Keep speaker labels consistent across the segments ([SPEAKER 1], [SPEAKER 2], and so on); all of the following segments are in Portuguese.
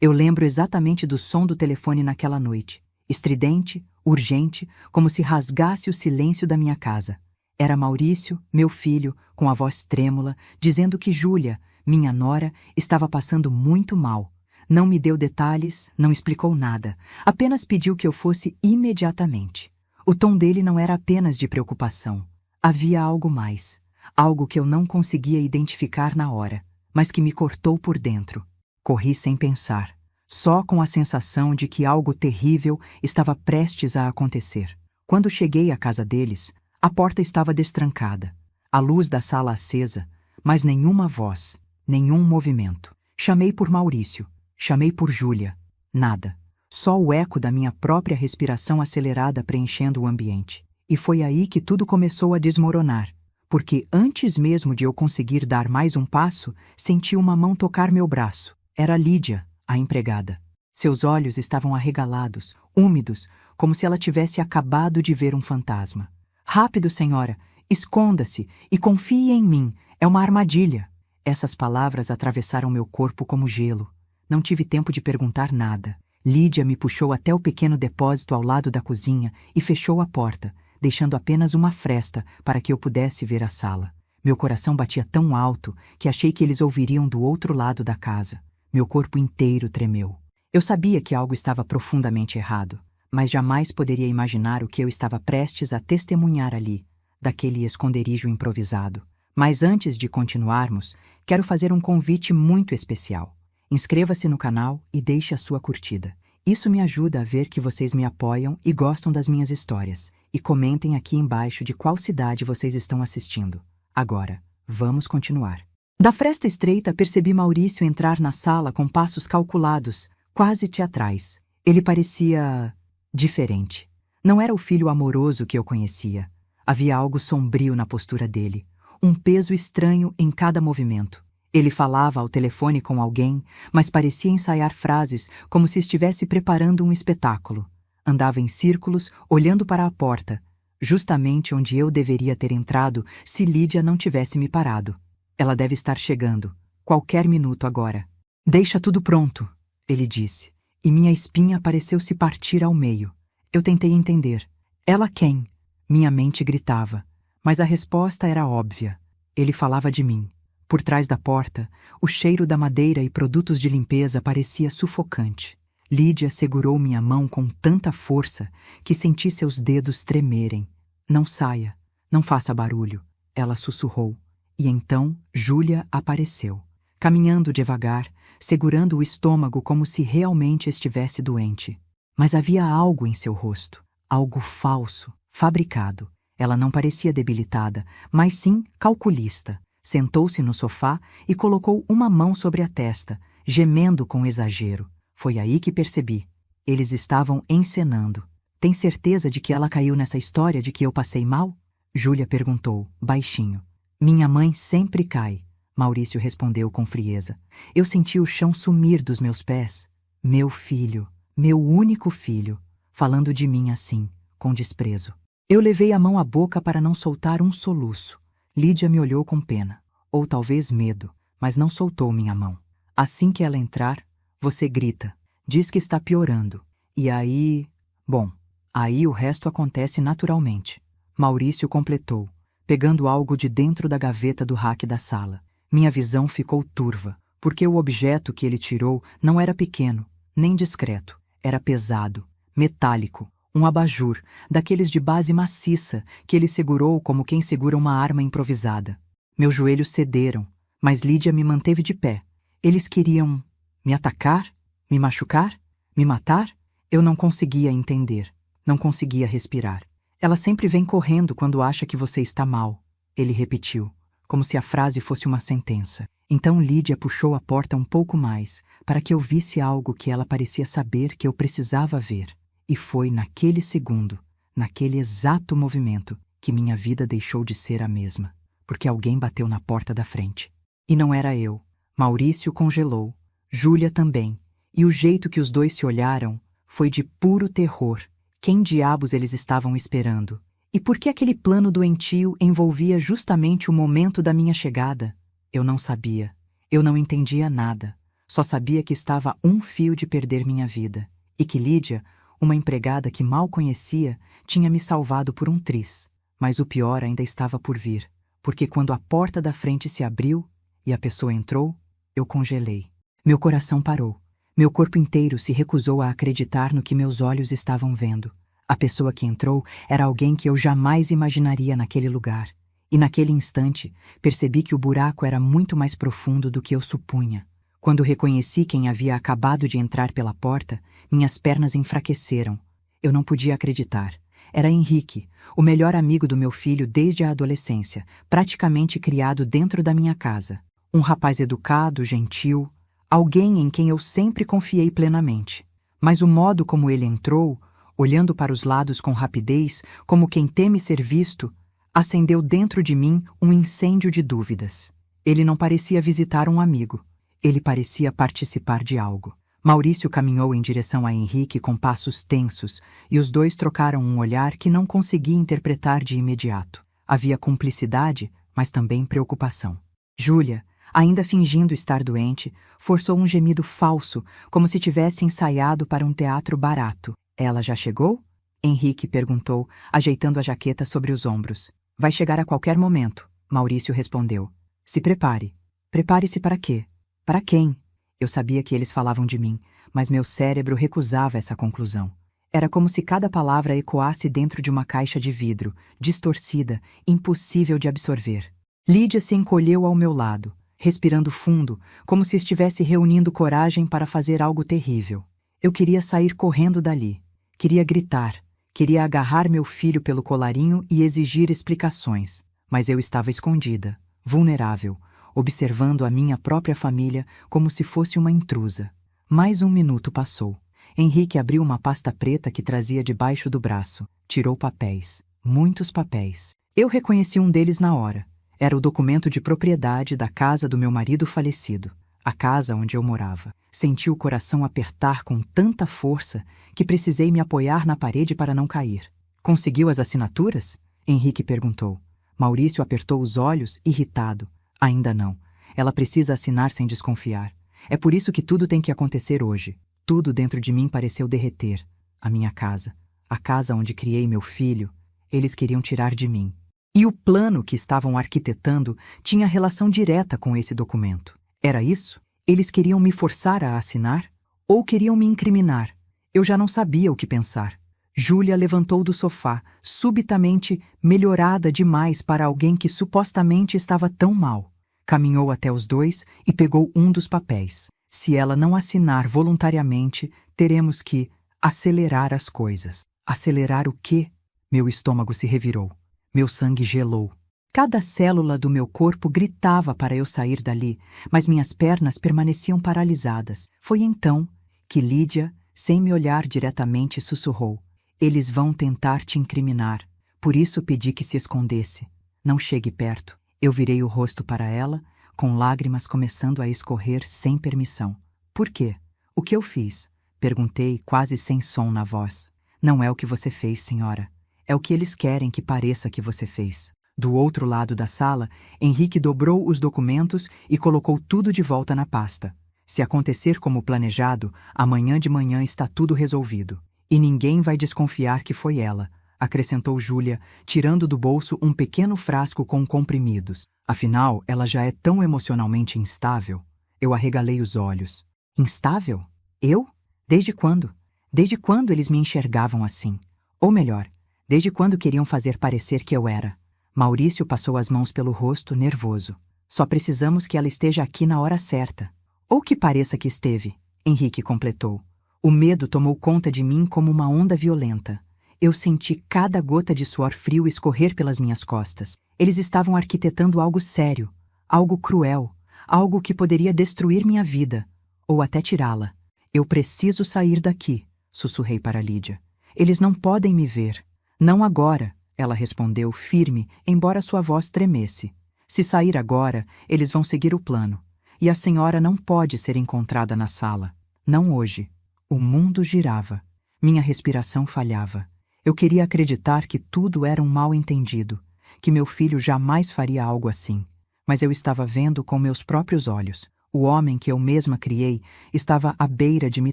[SPEAKER 1] Eu lembro exatamente do som do telefone naquela noite, estridente, urgente, como se rasgasse o silêncio da minha casa. Era Maurício, meu filho, com a voz trêmula, dizendo que Júlia, minha nora, estava passando muito mal. Não me deu detalhes, não explicou nada, apenas pediu que eu fosse imediatamente. O tom dele não era apenas de preocupação. Havia algo mais, algo que eu não conseguia identificar na hora, mas que me cortou por dentro. Corri sem pensar, só com a sensação de que algo terrível estava prestes a acontecer. Quando cheguei à casa deles, a porta estava destrancada, a luz da sala acesa, mas nenhuma voz, nenhum movimento. Chamei por Maurício, chamei por Júlia. Nada. Só o eco da minha própria respiração acelerada preenchendo o ambiente. E foi aí que tudo começou a desmoronar, porque antes mesmo de eu conseguir dar mais um passo, senti uma mão tocar meu braço. Era Lídia, a empregada. Seus olhos estavam arregalados, úmidos, como se ela tivesse acabado de ver um fantasma. "Rápido, senhora! Esconda-se e confie em mim! É uma armadilha!" Essas palavras atravessaram meu corpo como gelo. Não tive tempo de perguntar nada. Lídia me puxou até o pequeno depósito ao lado da cozinha e fechou a porta, deixando apenas uma fresta para que eu pudesse ver a sala. Meu coração batia tão alto que achei que eles ouviriam do outro lado da casa. Meu corpo inteiro tremeu. Eu sabia que algo estava profundamente errado, mas jamais poderia imaginar o que eu estava prestes a testemunhar ali, daquele esconderijo improvisado. Mas antes de continuarmos, quero fazer um convite muito especial. Inscreva-se no canal e deixe a sua curtida. Isso me ajuda a ver que vocês me apoiam e gostam das minhas histórias. E comentem aqui embaixo de qual cidade vocês estão assistindo. Agora, vamos continuar. Da fresta estreita, percebi Maurício entrar na sala com passos calculados, quase teatrais. Ele parecia diferente. Não era o filho amoroso que eu conhecia. Havia algo sombrio na postura dele, um peso estranho em cada movimento. Ele falava ao telefone com alguém, mas parecia ensaiar frases como se estivesse preparando um espetáculo. Andava em círculos, olhando para a porta, justamente onde eu deveria ter entrado se Lídia não tivesse me parado. Ela deve estar chegando, qualquer minuto agora. "Deixa tudo pronto", ele disse, e minha espinha pareceu se partir ao meio. Eu tentei entender. Ela quem? Minha mente gritava, mas a resposta era óbvia. Ele falava de mim. Por trás da porta, o cheiro da madeira e produtos de limpeza parecia sufocante. Lídia segurou minha mão com tanta força que senti seus dedos tremerem. "Não saia, não faça barulho", ela sussurrou. E então Júlia apareceu, caminhando devagar, segurando o estômago como se realmente estivesse doente. Mas havia algo em seu rosto, algo falso, fabricado. Ela não parecia debilitada, mas sim calculista. Sentou-se no sofá e colocou uma mão sobre a testa, gemendo com exagero. Foi aí que percebi. Eles estavam encenando. "Tem certeza de que ela caiu nessa história de que eu passei mal?" Júlia perguntou, baixinho. "Minha mãe sempre cai", Maurício respondeu com frieza. Eu senti o chão sumir dos meus pés. Meu filho, meu único filho, falando de mim assim, com desprezo. Eu levei a mão à boca para não soltar um soluço. Lídia me olhou com pena, ou talvez medo, mas não soltou minha mão. "Assim que ela entrar, você grita, diz que está piorando. E aí... Bom, aí o resto acontece naturalmente." Maurício completou, pegando algo de dentro da gaveta do rack da sala. Minha visão ficou turva, porque o objeto que ele tirou não era pequeno, nem discreto. Era pesado, metálico, um abajur, daqueles de base maciça, que ele segurou como quem segura uma arma improvisada. Meus joelhos cederam, mas Lídia me manteve de pé. Eles queriam me atacar? Me machucar? Me matar? Eu não conseguia entender, não conseguia respirar. "Ela sempre vem correndo quando acha que você está mal", ele repetiu, como se a frase fosse uma sentença. Então Lídia puxou a porta um pouco mais, para que eu visse algo que ela parecia saber que eu precisava ver. E foi naquele segundo, naquele exato movimento, que minha vida deixou de ser a mesma, porque alguém bateu na porta da frente. E não era eu. Maurício congelou, Júlia também, e o jeito que os dois se olharam foi de puro terror. Quem diabos eles estavam esperando? E por que aquele plano doentio envolvia justamente o momento da minha chegada? Eu não sabia. Eu não entendia nada. Só sabia que estava a um fio de perder minha vida, e que Lídia, uma empregada que mal conhecia, tinha me salvado por um triz. Mas o pior ainda estava por vir, porque quando a porta da frente se abriu e a pessoa entrou, eu congelei. Meu coração parou. Meu corpo inteiro se recusou a acreditar no que meus olhos estavam vendo. A pessoa que entrou era alguém que eu jamais imaginaria naquele lugar. E naquele instante, percebi que o buraco era muito mais profundo do que eu supunha. Quando reconheci quem havia acabado de entrar pela porta, minhas pernas enfraqueceram. Eu não podia acreditar. Era Henrique, o melhor amigo do meu filho desde a adolescência, praticamente criado dentro da minha casa. Um rapaz educado, gentil, alguém em quem eu sempre confiei plenamente. Mas o modo como ele entrou, olhando para os lados com rapidez, como quem teme ser visto, acendeu dentro de mim um incêndio de dúvidas. Ele não parecia visitar um amigo. Ele parecia participar de algo. Maurício caminhou em direção a Henrique com passos tensos, e os dois trocaram um olhar que não consegui interpretar de imediato. Havia cumplicidade, mas também preocupação. Júlia, ainda fingindo estar doente, forçou um gemido falso, como se tivesse ensaiado para um teatro barato. Ela já chegou? Henrique perguntou, ajeitando a jaqueta sobre os ombros. Vai chegar a qualquer momento, Maurício respondeu. Se prepare. Prepare-se para quê? Para quem? Eu sabia que eles falavam de mim, mas meu cérebro recusava essa conclusão. Era como se cada palavra ecoasse dentro de uma caixa de vidro, distorcida, impossível de absorver. Lídia se encolheu ao meu lado, respirando fundo, como se estivesse reunindo coragem para fazer algo terrível. Eu queria sair correndo dali. Queria gritar. Queria agarrar meu filho pelo colarinho e exigir explicações. Mas eu estava escondida, vulnerável, observando a minha própria família como se fosse uma intrusa. Mais um minuto passou. Henrique abriu uma pasta preta que trazia debaixo do braço. Tirou papéis. Muitos papéis. Eu reconheci um deles na hora. Era o documento de propriedade da casa do meu marido falecido. A casa onde eu morava. Senti o coração apertar com tanta força que precisei me apoiar na parede para não cair. Conseguiu as assinaturas? Henrique perguntou. Maurício apertou os olhos, irritado. Ainda não. Ela precisa assinar sem desconfiar. É por isso que tudo tem que acontecer hoje. Tudo dentro de mim pareceu derreter. A minha casa. A casa onde criei meu filho. Eles queriam tirar de mim. E o plano que estavam arquitetando tinha relação direta com esse documento. Era isso? Eles queriam me forçar a assinar? Ou queriam me incriminar? Eu já não sabia o que pensar. Júlia levantou do sofá, subitamente melhorada demais para alguém que supostamente estava tão mal. Caminhou até os dois e pegou um dos papéis. Se ela não assinar voluntariamente, teremos que acelerar as coisas. Acelerar o quê? Meu estômago se revirou. Meu sangue gelou. Cada célula do meu corpo gritava para eu sair dali, mas minhas pernas permaneciam paralisadas. Foi então que Lídia, sem me olhar diretamente, sussurrou. Eles vão tentar te incriminar. Por isso pedi que se escondesse. Não chegue perto. Eu virei o rosto para ela, com lágrimas começando a escorrer sem permissão. Por quê? O que eu fiz? Perguntei, quase sem som na voz. Não é o que você fez, senhora. É o que eles querem que pareça que você fez. Do outro lado da sala, Henrique dobrou os documentos e colocou tudo de volta na pasta. Se acontecer como planejado, amanhã de manhã está tudo resolvido. E ninguém vai desconfiar que foi ela, acrescentou Júlia, tirando do bolso um pequeno frasco com comprimidos. Afinal, ela já é tão emocionalmente instável. Eu arregalei os olhos. Instável? Eu? Desde quando? Desde quando eles me enxergavam assim? Ou melhor, desde quando queriam fazer parecer que eu era? Maurício passou as mãos pelo rosto, nervoso. Só precisamos que ela esteja aqui na hora certa. Ou que pareça que esteve, Henrique completou. O medo tomou conta de mim como uma onda violenta. Eu senti cada gota de suor frio escorrer pelas minhas costas. Eles estavam arquitetando algo sério, algo cruel, algo que poderia destruir minha vida, ou até tirá-la. Eu preciso sair daqui, sussurrei para Lídia. Eles não podem me ver. Não agora, ela respondeu firme, embora sua voz tremesse. Se sair agora, eles vão seguir o plano. E a senhora não pode ser encontrada na sala. Não hoje. O mundo girava. Minha respiração falhava. Eu queria acreditar que tudo era um mal-entendido, que meu filho jamais faria algo assim. Mas eu estava vendo com meus próprios olhos. O homem que eu mesma criei estava à beira de me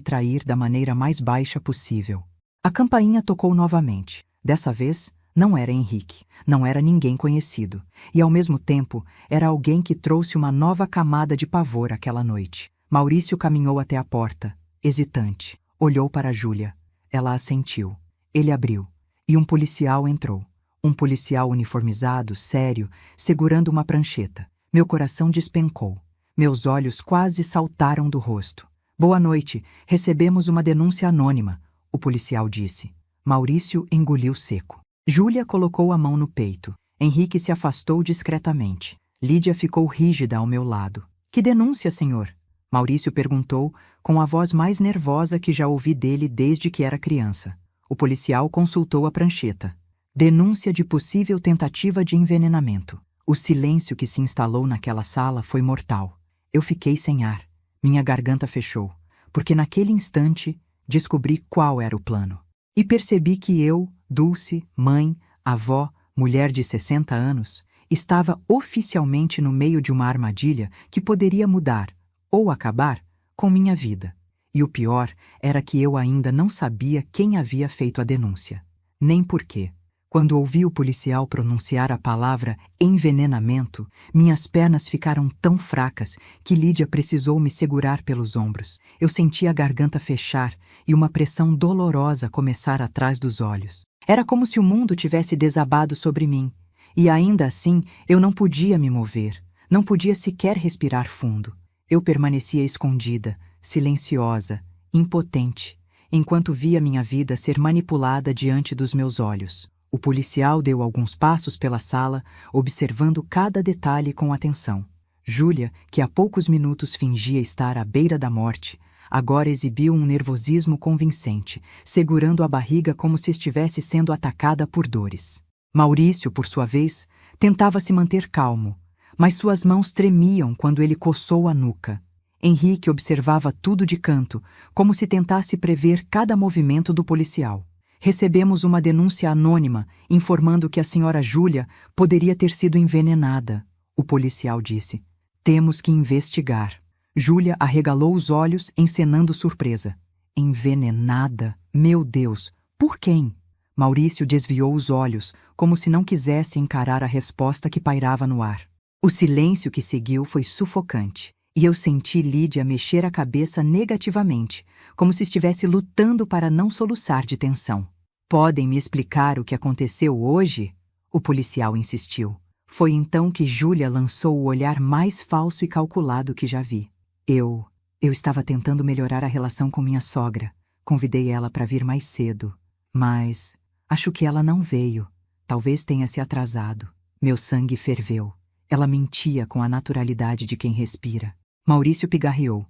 [SPEAKER 1] trair da maneira mais baixa possível. A campainha tocou novamente. Dessa vez, não era Henrique, não era ninguém conhecido, e ao mesmo tempo era alguém que trouxe uma nova camada de pavor aquela noite. Maurício caminhou até a porta, hesitante. Olhou para Júlia. Ela assentiu. Ele abriu, e um policial entrou. Um policial uniformizado, sério, segurando uma prancheta. Meu coração despencou. Meus olhos quase saltaram do rosto. Boa noite, recebemos uma denúncia anônima, o policial disse. Maurício engoliu seco. Júlia colocou a mão no peito. Henrique se afastou discretamente. Lídia ficou rígida ao meu lado. Que denúncia, senhor? Maurício perguntou, com a voz mais nervosa que já ouvi dele desde que era criança. O policial consultou a prancheta. Denúncia de possível tentativa de envenenamento. O silêncio que se instalou naquela sala foi mortal. Eu fiquei sem ar. Minha garganta fechou, porque naquele instante descobri qual era o plano. E percebi que eu, Dulce, mãe, avó, mulher de 60 anos, estava oficialmente no meio de uma armadilha que poderia mudar, ou acabar, com minha vida. E o pior era que eu ainda não sabia quem havia feito a denúncia. Nem por quê. Quando ouvi o policial pronunciar a palavra envenenamento, minhas pernas ficaram tão fracas que Lídia precisou me segurar pelos ombros. Eu senti a garganta fechar e uma pressão dolorosa começar atrás dos olhos. Era como se o mundo tivesse desabado sobre mim. E ainda assim, eu não podia me mover, não podia sequer respirar fundo. Eu permanecia escondida, silenciosa, impotente, enquanto via minha vida ser manipulada diante dos meus olhos. O policial deu alguns passos pela sala, observando cada detalhe com atenção. Júlia, que há poucos minutos fingia estar à beira da morte, agora exibiu um nervosismo convincente, segurando a barriga como se estivesse sendo atacada por dores. Maurício, por sua vez, tentava se manter calmo, mas suas mãos tremiam quando ele coçou a nuca. Henrique observava tudo de canto, como se tentasse prever cada movimento do policial. Recebemos uma denúncia anônima informando que a senhora Júlia poderia ter sido envenenada, o policial disse. Temos que investigar. Júlia arregalou os olhos, encenando surpresa. Envenenada? Meu Deus! Por quem? Maurício desviou os olhos, como se não quisesse encarar a resposta que pairava no ar. O silêncio que seguiu foi sufocante, e eu senti Lídia mexer a cabeça negativamente, como se estivesse lutando para não soluçar de tensão. Podem me explicar o que aconteceu hoje? O policial insistiu. Foi então que Júlia lançou o olhar mais falso e calculado que já vi. Eu estava tentando melhorar a relação com minha sogra. Convidei ela para vir mais cedo, mas acho que ela não veio. Talvez tenha se atrasado. Meu sangue ferveu. Ela mentia com a naturalidade de quem respira. Maurício pigarreou.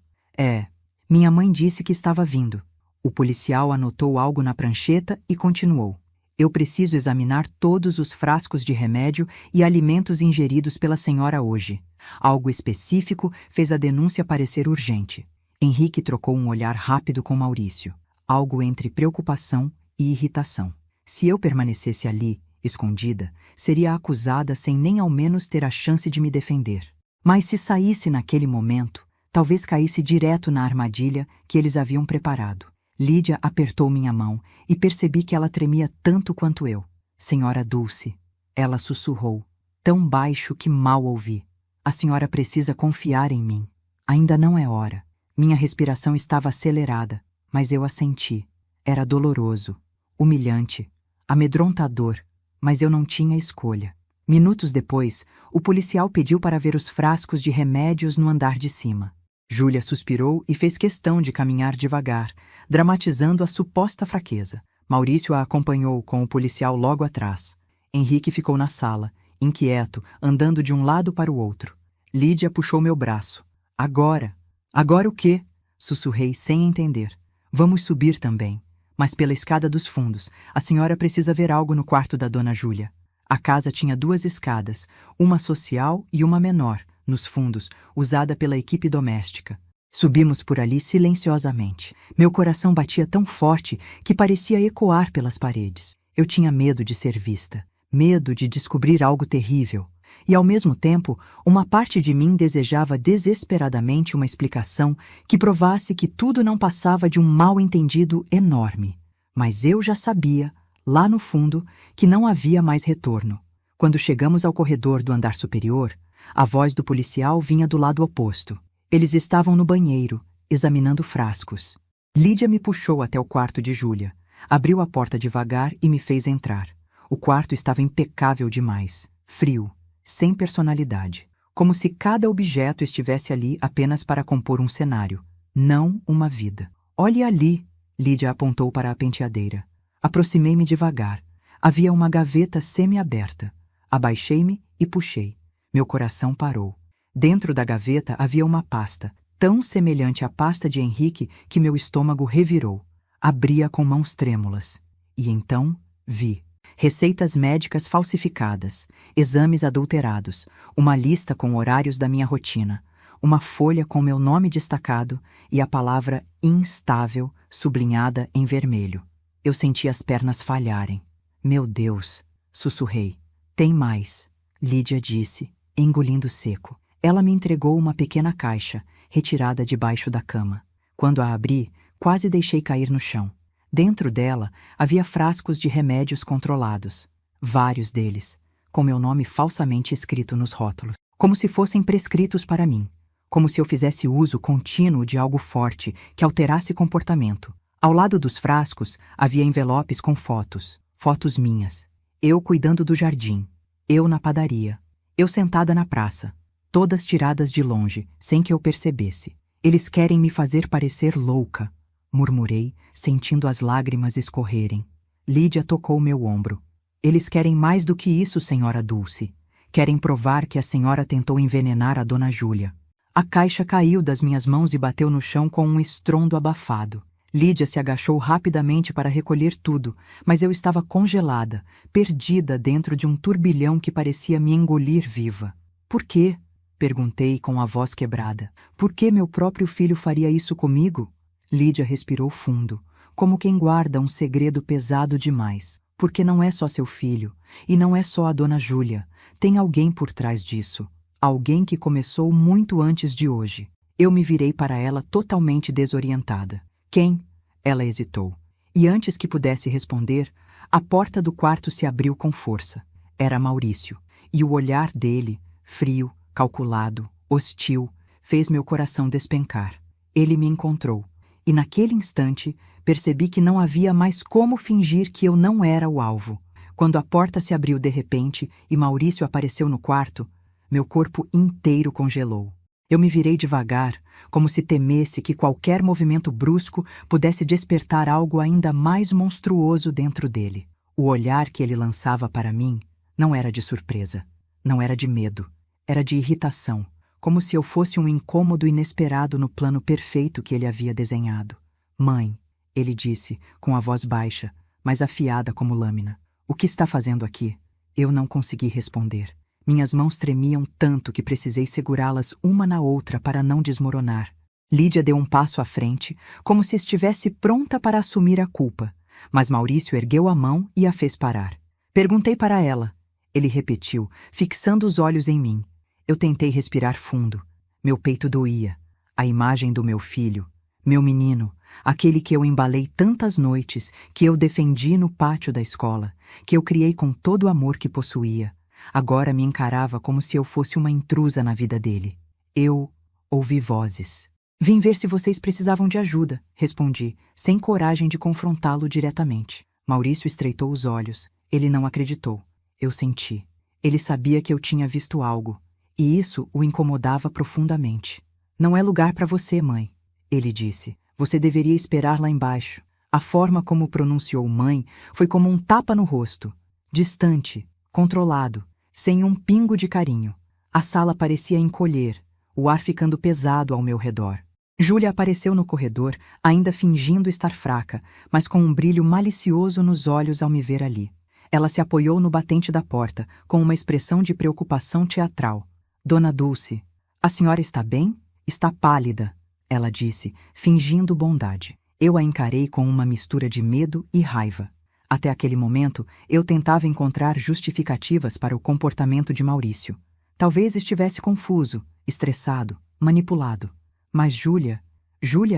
[SPEAKER 1] Minha mãe disse que estava vindo. O policial anotou algo na prancheta e continuou. Eu preciso examinar todos os frascos de remédio e alimentos ingeridos pela senhora hoje. Algo específico fez a denúncia parecer urgente. Henrique trocou um olhar rápido com Maurício. Algo entre preocupação e irritação. Se eu permanecesse ali, escondida, seria acusada sem nem ao menos ter a chance de me defender. Mas se saísse naquele momento, talvez caísse direto na armadilha que eles haviam preparado. Lídia apertou minha mão e percebi que ela tremia tanto quanto eu. Senhora Dulce, ela sussurrou, tão baixo que mal ouvi. A senhora precisa confiar em mim. Ainda não é hora. Minha respiração estava acelerada, mas eu assenti. Era doloroso, humilhante, amedrontador, mas eu não tinha escolha. Minutos depois, o policial pediu para ver os frascos de remédios no andar de cima. Júlia suspirou e fez questão de caminhar devagar, dramatizando a suposta fraqueza. Maurício a acompanhou com o policial logo atrás. Henrique ficou na sala, inquieto, andando de um lado para o outro. Lídia puxou meu braço. Agora! Agora o quê? Sussurrei sem entender. Vamos subir também. Mas pela escada dos fundos, a senhora precisa ver algo no quarto da dona Júlia. A casa tinha 2 escadas, uma social e uma menor, nos fundos, usada pela equipe doméstica. Subimos por ali silenciosamente. Meu coração batia tão forte que parecia ecoar pelas paredes. Eu tinha medo de ser vista, medo de descobrir algo terrível. E ao mesmo tempo, uma parte de mim desejava desesperadamente uma explicação que provasse que tudo não passava de um mal-entendido enorme. Mas eu já sabia, lá no fundo, que não havia mais retorno. Quando chegamos ao corredor do andar superior, a voz do policial vinha do lado oposto. Eles estavam no banheiro, examinando frascos. Lídia me puxou até o quarto de Júlia, abriu a porta devagar e me fez entrar. O quarto estava impecável demais, frio, sem personalidade, como se cada objeto estivesse ali apenas para compor um cenário, não uma vida. Olhe ali, Lídia apontou para a penteadeira. Aproximei-me devagar. Havia uma gaveta semi-aberta. Abaixei-me e puxei. Meu coração parou. Dentro da gaveta havia uma pasta, tão semelhante à pasta de Henrique que meu estômago revirou. Abria com mãos trêmulas. E então vi. Receitas médicas falsificadas, exames adulterados, uma lista com horários da minha rotina, uma folha com meu nome destacado e a palavra instável sublinhada em vermelho. Eu senti as pernas falharem. Meu Deus, sussurrei. Tem mais, Lídia disse, engolindo seco. Ela me entregou uma pequena caixa, retirada debaixo da cama. Quando a abri, quase deixei cair no chão. Dentro dela havia frascos de remédios controlados, vários deles, com meu nome falsamente escrito nos rótulos, como se fossem prescritos para mim, como se eu fizesse uso contínuo de algo forte que alterasse comportamento. Ao lado dos frascos havia envelopes com fotos, fotos minhas, eu cuidando do jardim, eu na padaria, eu sentada na praça, todas tiradas de longe, sem que eu percebesse. Eles querem me fazer parecer louca, murmurei, sentindo as lágrimas escorrerem. Lídia tocou meu ombro. Eles querem mais do que isso, senhora Dulce. Querem provar que a senhora tentou envenenar a dona Júlia. A caixa caiu das minhas mãos e bateu no chão com um estrondo abafado. Lídia se agachou rapidamente para recolher tudo, mas eu estava congelada, perdida dentro de um turbilhão que parecia me engolir viva. Por quê? Perguntei com a voz quebrada. Por que meu próprio filho faria isso comigo? Lídia respirou fundo, como quem guarda um segredo pesado demais. Porque não é só seu filho, e não é só a dona Júlia. Tem alguém por trás disso. Alguém que começou muito antes de hoje. Eu me virei para ela totalmente desorientada. Quem? Ela hesitou. E antes que pudesse responder, a porta do quarto se abriu com força. Era Maurício, e o olhar dele, frio, calculado, hostil, fez meu coração despencar. Ele me encontrou. E naquele instante, percebi que não havia mais como fingir que eu não era o alvo. Quando a porta se abriu de repente e Maurício apareceu no quarto, meu corpo inteiro congelou. Eu me virei devagar, como se temesse que qualquer movimento brusco pudesse despertar algo ainda mais monstruoso dentro dele. O olhar que ele lançava para mim não era de surpresa, não era de medo, era de irritação. Como se eu fosse um incômodo inesperado no plano perfeito que ele havia desenhado. Mãe, ele disse, com a voz baixa, mas afiada como lâmina. O que está fazendo aqui? Eu não consegui responder. Minhas mãos tremiam tanto que precisei segurá-las uma na outra para não desmoronar. Lídia deu um passo à frente, como se estivesse pronta para assumir a culpa, mas Maurício ergueu a mão e a fez parar. Perguntei para ela. Ele repetiu, fixando os olhos em mim. Eu tentei respirar fundo. Meu peito doía. A imagem do meu filho, meu menino, aquele que eu embalei tantas noites, que eu defendi no pátio da escola, que eu criei com todo o amor que possuía, agora me encarava como se eu fosse uma intrusa na vida dele. Eu ouvi vozes. Vim ver se vocês precisavam de ajuda, respondi, sem coragem de confrontá-lo diretamente. Maurício estreitou os olhos. Ele não acreditou. Eu senti. Ele sabia que eu tinha visto algo. E isso o incomodava profundamente. Não é lugar para você, mãe, ele disse. Você deveria esperar lá embaixo. A forma como pronunciou mãe foi como um tapa no rosto. Distante, controlado, sem um pingo de carinho. A sala parecia encolher, o ar ficando pesado ao meu redor. Júlia apareceu no corredor, ainda fingindo estar fraca, mas com um brilho malicioso nos olhos ao me ver ali. Ela se apoiou no batente da porta, com uma expressão de preocupação teatral. Dona Dulce, a senhora está bem? Está pálida, ela disse, fingindo bondade. Eu a encarei com uma mistura de medo e raiva. Até aquele momento, eu tentava encontrar justificativas para o comportamento de Maurício. Talvez estivesse confuso, estressado, manipulado. Mas Júlia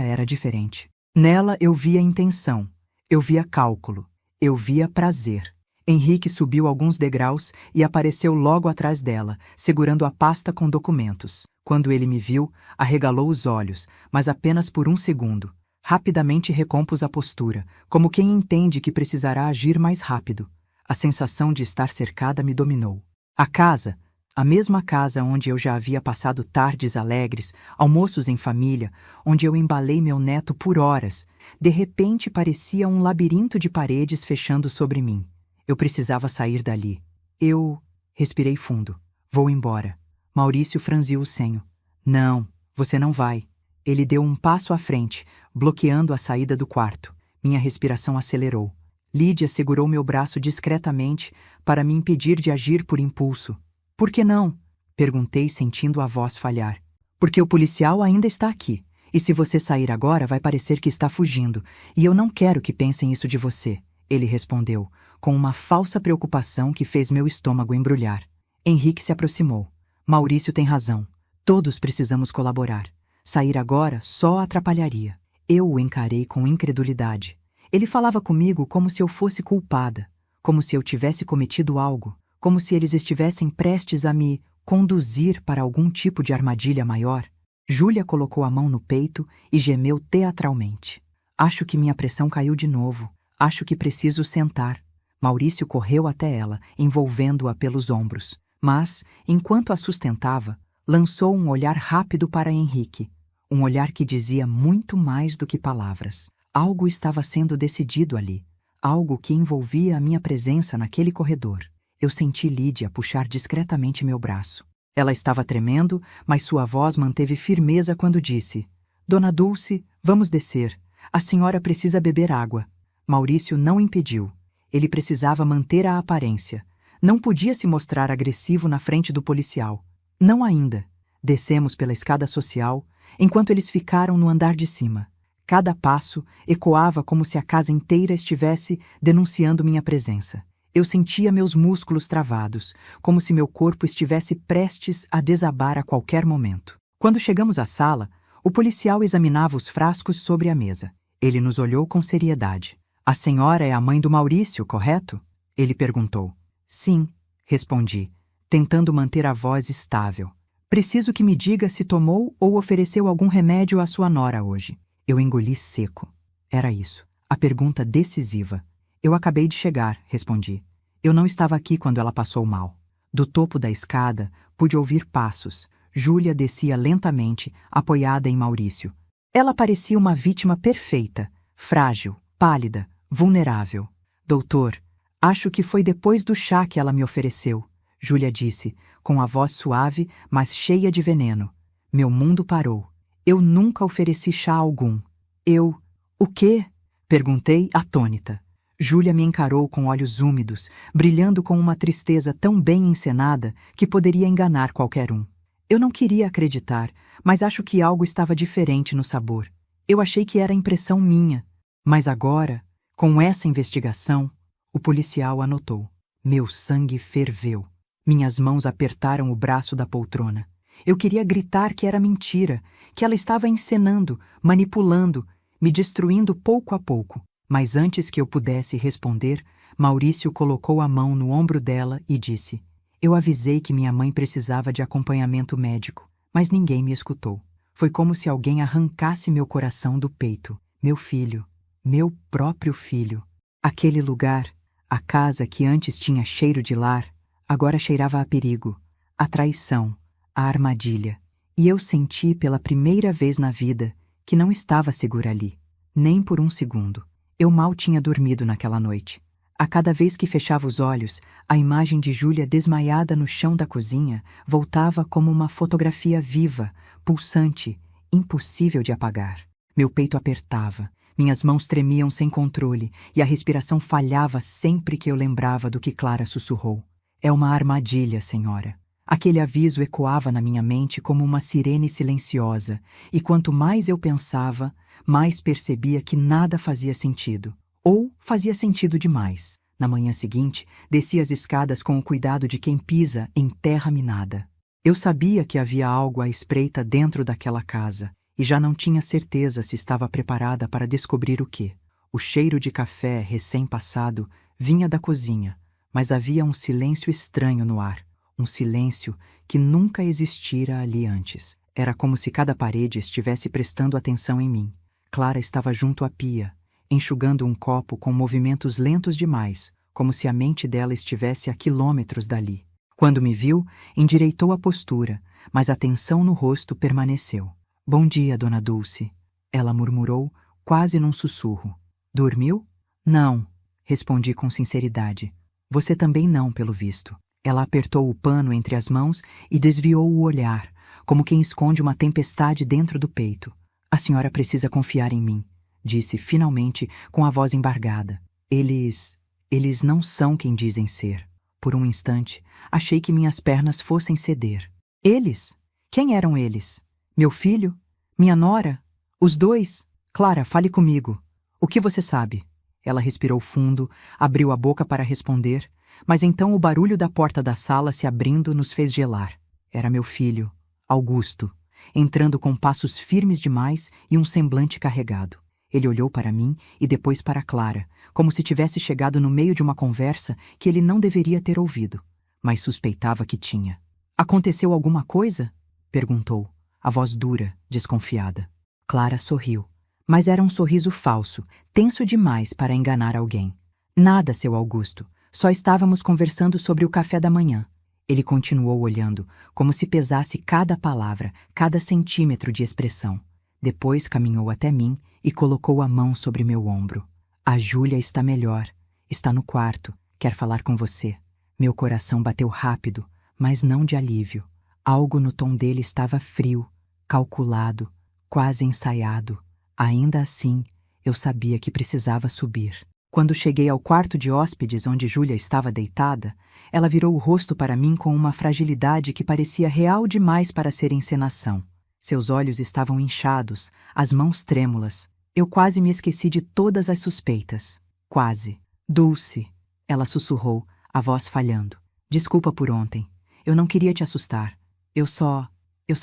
[SPEAKER 1] era diferente. Nela eu via intenção, eu via cálculo, eu via prazer. Henrique subiu alguns degraus e apareceu logo atrás dela, segurando a pasta com documentos. Quando ele me viu, arregalou os olhos, mas apenas por um segundo. Rapidamente recompôs a postura, como quem entende que precisará agir mais rápido. A sensação de estar cercada me dominou. A casa, a mesma casa onde eu já havia passado tardes alegres, almoços em família, onde eu embalei meu neto por horas, de repente parecia um labirinto de paredes fechando sobre mim. Eu precisava sair dali. Eu respirei fundo. Vou embora. Maurício franziu o senho. Não, você não vai. Ele deu um passo à frente, bloqueando a saída do quarto. Minha respiração acelerou. Lídia segurou meu braço discretamente para me impedir de agir por impulso. Por que não? Perguntei, sentindo a voz falhar. Porque o policial ainda está aqui. E se você sair agora, vai parecer que está fugindo. E eu não quero que pensem isso de você. Ele respondeu, com uma falsa preocupação que fez meu estômago embrulhar. Henrique se aproximou. Maurício tem razão. Todos precisamos colaborar. Sair agora só atrapalharia. Eu o encarei com incredulidade. Ele falava comigo como se eu fosse culpada, como se eu tivesse cometido algo, como se eles estivessem prestes a me conduzir para algum tipo de armadilha maior. Júlia colocou a mão no peito e gemeu teatralmente. Acho que minha pressão caiu de novo. Acho que preciso sentar. Maurício correu até ela, envolvendo-a pelos ombros. Mas, enquanto a sustentava, lançou um olhar rápido para Henrique. Um olhar que dizia muito mais do que palavras. Algo estava sendo decidido ali. Algo que envolvia a minha presença naquele corredor. Eu senti Lídia puxar discretamente meu braço. Ela estava tremendo, mas sua voz manteve firmeza quando disse: Dona Dulce, vamos descer. A senhora precisa beber água. Maurício não impediu. Ele precisava manter a aparência. Não podia se mostrar agressivo na frente do policial. Não ainda. Descemos pela escada social, enquanto eles ficaram no andar de cima. Cada passo ecoava como se a casa inteira estivesse denunciando minha presença. Eu sentia meus músculos travados, como se meu corpo estivesse prestes a desabar a qualquer momento. Quando chegamos à sala, o policial examinava os frascos sobre a mesa. Ele nos olhou com seriedade. A senhora é a mãe do Maurício, correto? Ele perguntou. Sim, respondi, tentando manter a voz estável. Preciso que me diga se tomou ou ofereceu algum remédio à sua nora hoje. Eu engoli seco. Era isso. A pergunta decisiva. Eu acabei de chegar, respondi. Eu não estava aqui quando ela passou mal. Do topo da escada, pude ouvir passos. Júlia descia lentamente, apoiada em Maurício. Ela parecia uma vítima perfeita, frágil, pálida, vulnerável. Doutor, acho que foi depois do chá que ela me ofereceu, Júlia disse, com a voz suave, mas cheia de veneno. Meu mundo parou. Eu nunca ofereci chá algum. O quê? Perguntei, atônita. Júlia me encarou com olhos úmidos, brilhando com uma tristeza tão bem encenada que poderia enganar qualquer um. Eu não queria acreditar, mas acho que algo estava diferente no sabor. Eu achei que era impressão minha. Mas agora, com essa investigação, o policial anotou. Meu sangue ferveu. Minhas mãos apertaram o braço da poltrona. Eu queria gritar que era mentira, que ela estava encenando, manipulando, me destruindo pouco a pouco. Mas antes que eu pudesse responder, Maurício colocou a mão no ombro dela e disse: Eu avisei que minha mãe precisava de acompanhamento médico, mas ninguém me escutou. Foi como se alguém arrancasse meu coração do peito. Meu filho, meu próprio filho. Aquele lugar, a casa que antes tinha cheiro de lar, agora cheirava a perigo, a traição, a armadilha. E eu senti pela primeira vez na vida que não estava segura ali, nem por um segundo. Eu mal tinha dormido naquela noite. A cada vez que fechava os olhos, a imagem de Júlia desmaiada no chão da cozinha voltava como uma fotografia viva, pulsante, impossível de apagar. Meu peito apertava, minhas mãos tremiam sem controle e a respiração falhava sempre que eu lembrava do que Clara sussurrou. É uma armadilha, senhora. Aquele aviso ecoava na minha mente como uma sirene silenciosa, e quanto mais eu pensava, mais percebia que nada fazia sentido. Ou fazia sentido demais. Na manhã seguinte, desci as escadas com o cuidado de quem pisa em terra minada. Eu sabia que havia algo à espreita dentro daquela casa e já não tinha certeza se estava preparada para descobrir o que. O cheiro de café recém-passado vinha da cozinha, mas havia um silêncio estranho no ar, um silêncio que nunca existira ali antes. Era como se cada parede estivesse prestando atenção em mim. Clara estava junto à pia, enxugando um copo com movimentos lentos demais, como se a mente dela estivesse a quilômetros dali. Quando me viu, endireitou a postura, mas a tensão no rosto permaneceu. Bom dia, dona Dulce, ela murmurou, quase num sussurro. Dormiu? Não, respondi com sinceridade. Você também não, pelo visto. Ela apertou o pano entre as mãos e desviou o olhar, como quem esconde uma tempestade dentro do peito. A senhora precisa confiar em mim, disse finalmente com a voz embargada. Eles não são quem dizem ser. Por um instante, achei que minhas pernas fossem ceder. Eles? Quem eram eles? Meu filho? Minha nora? Os dois? Clara, fale comigo. O que você sabe? Ela respirou fundo, abriu a boca para responder, mas então o barulho da porta da sala se abrindo nos fez gelar. Era meu filho, Augusto, entrando com passos firmes demais e um semblante carregado. Ele olhou para mim e depois para Clara, como se tivesse chegado no meio de uma conversa que ele não deveria ter ouvido, mas suspeitava que tinha. Aconteceu alguma coisa? Perguntou, a voz dura, desconfiada. Clara sorriu, mas era um sorriso falso, tenso demais para enganar alguém. Nada, seu Augusto, só estávamos conversando sobre o café da manhã. Ele continuou olhando, como se pesasse cada palavra, cada centímetro de expressão. Depois caminhou até mim e colocou a mão sobre meu ombro. A Júlia está melhor. Está no quarto. Quer falar com você. Meu coração bateu rápido, mas não de alívio. Algo no tom dele estava frio, calculado, quase ensaiado. Ainda assim, eu sabia que precisava subir. Quando cheguei ao quarto de hóspedes onde Júlia estava deitada, ela virou o rosto para mim com uma fragilidade que parecia real demais para ser encenação. Seus olhos estavam inchados, as mãos trêmulas. Eu quase me esqueci de todas as suspeitas. Quase. Dulce, ela sussurrou, a voz falhando. Desculpa por ontem. Eu não queria te assustar. Eu só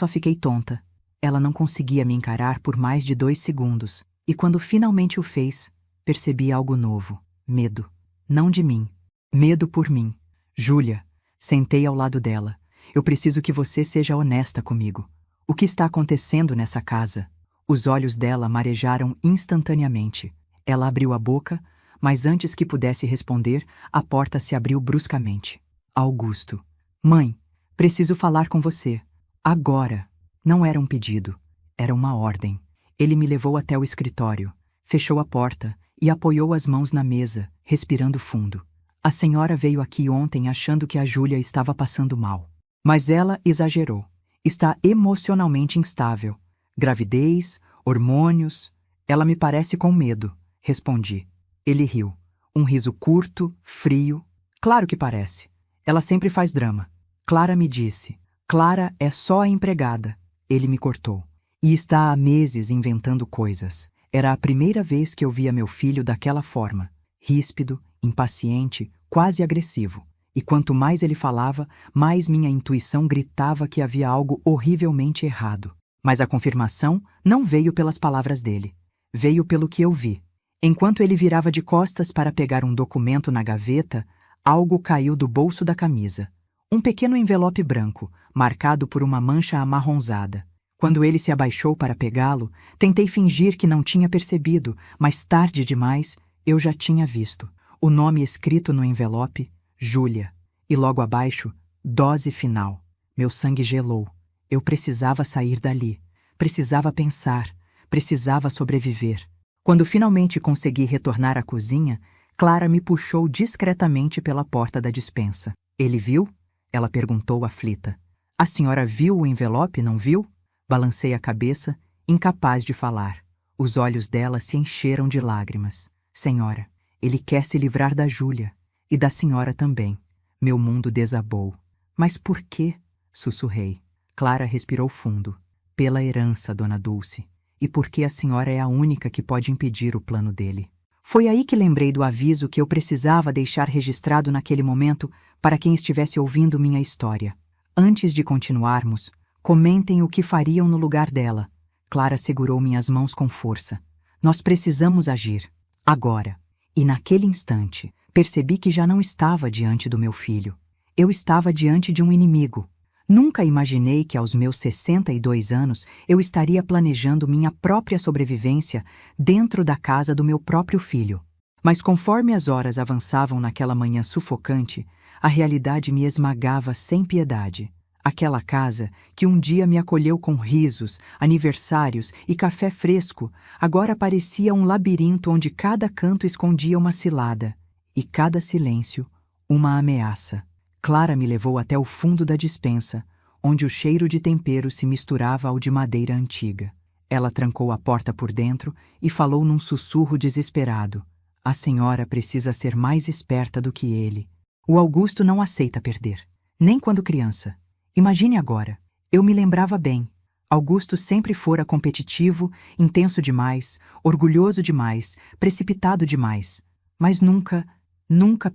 [SPEAKER 1] fiquei tonta. Ela não conseguia me encarar por mais de 2 segundos. E quando finalmente o fez, percebi algo novo. Medo. Não de mim. Medo por mim. Júlia, sentei ao lado dela. Eu preciso que você seja honesta comigo. O que está acontecendo nessa casa? Os olhos dela marejaram instantaneamente. Ela abriu a boca, mas antes que pudesse responder, a porta se abriu bruscamente. Augusto. Mãe, preciso falar com você. Agora. Não era um pedido. Era uma ordem. Ele me levou até o escritório, fechou a porta e apoiou as mãos na mesa, respirando fundo. A senhora veio aqui ontem achando que a Júlia estava passando mal. Mas ela exagerou. Está emocionalmente instável. Gravidez, hormônios. Ela me parece com medo, respondi. Ele riu. Um riso curto, frio. Claro que parece. Ela sempre faz drama. Clara me disse. Clara é só a empregada. Ele me cortou. E está há meses inventando coisas. Era a primeira vez que eu via meu filho daquela forma. Ríspido, impaciente, quase agressivo. E quanto mais ele falava, mais minha intuição gritava que havia algo horrivelmente errado. Mas a confirmação não veio pelas palavras dele. Veio pelo que eu vi. Enquanto ele virava de costas para pegar um documento na gaveta, algo caiu do bolso da camisa. Um pequeno envelope branco, marcado por uma mancha amarronzada. Quando ele se abaixou para pegá-lo, tentei fingir que não tinha percebido, mas tarde demais, eu já tinha visto. O nome escrito no envelope, Júlia. E logo abaixo, dose final. Meu sangue gelou. Eu precisava sair dali. Precisava pensar. Precisava sobreviver. Quando finalmente consegui retornar à cozinha, Clara me puxou discretamente pela porta da despensa. Ele viu? Ela perguntou aflita. A senhora viu o envelope, não viu? Balancei a cabeça, incapaz de falar. Os olhos dela se encheram de lágrimas. Senhora, ele quer se livrar da Júlia. E da senhora também. Meu mundo desabou. Mas por quê? Sussurrei. Clara respirou fundo. Pela herança, dona Dulce. E porque a senhora é a única que pode impedir o plano dele. Foi aí que lembrei do aviso que eu precisava deixar registrado naquele momento para quem estivesse ouvindo minha história. Antes de continuarmos, comentem o que fariam no lugar dela. Clara segurou minhas mãos com força. Nós precisamos agir. Agora. E naquele instante, percebi que já não estava diante do meu filho. Eu estava diante de um inimigo. Nunca imaginei que aos meus 62 anos eu estaria planejando minha própria sobrevivência dentro da casa do meu próprio filho. Mas conforme as horas avançavam naquela manhã sufocante, a realidade me esmagava sem piedade. Aquela casa, que um dia me acolheu com risos, aniversários e café fresco, agora parecia um labirinto onde cada canto escondia uma cilada, e cada silêncio, uma ameaça. Clara me levou até o fundo da despensa, onde o cheiro de tempero se misturava ao de madeira antiga. Ela trancou a porta por dentro e falou num sussurro desesperado. A senhora precisa ser mais esperta do que ele. O Augusto não aceita perder, nem quando criança. Imagine agora. Eu me lembrava bem. Augusto sempre fora competitivo, intenso demais, orgulhoso demais, precipitado demais. Mas nunca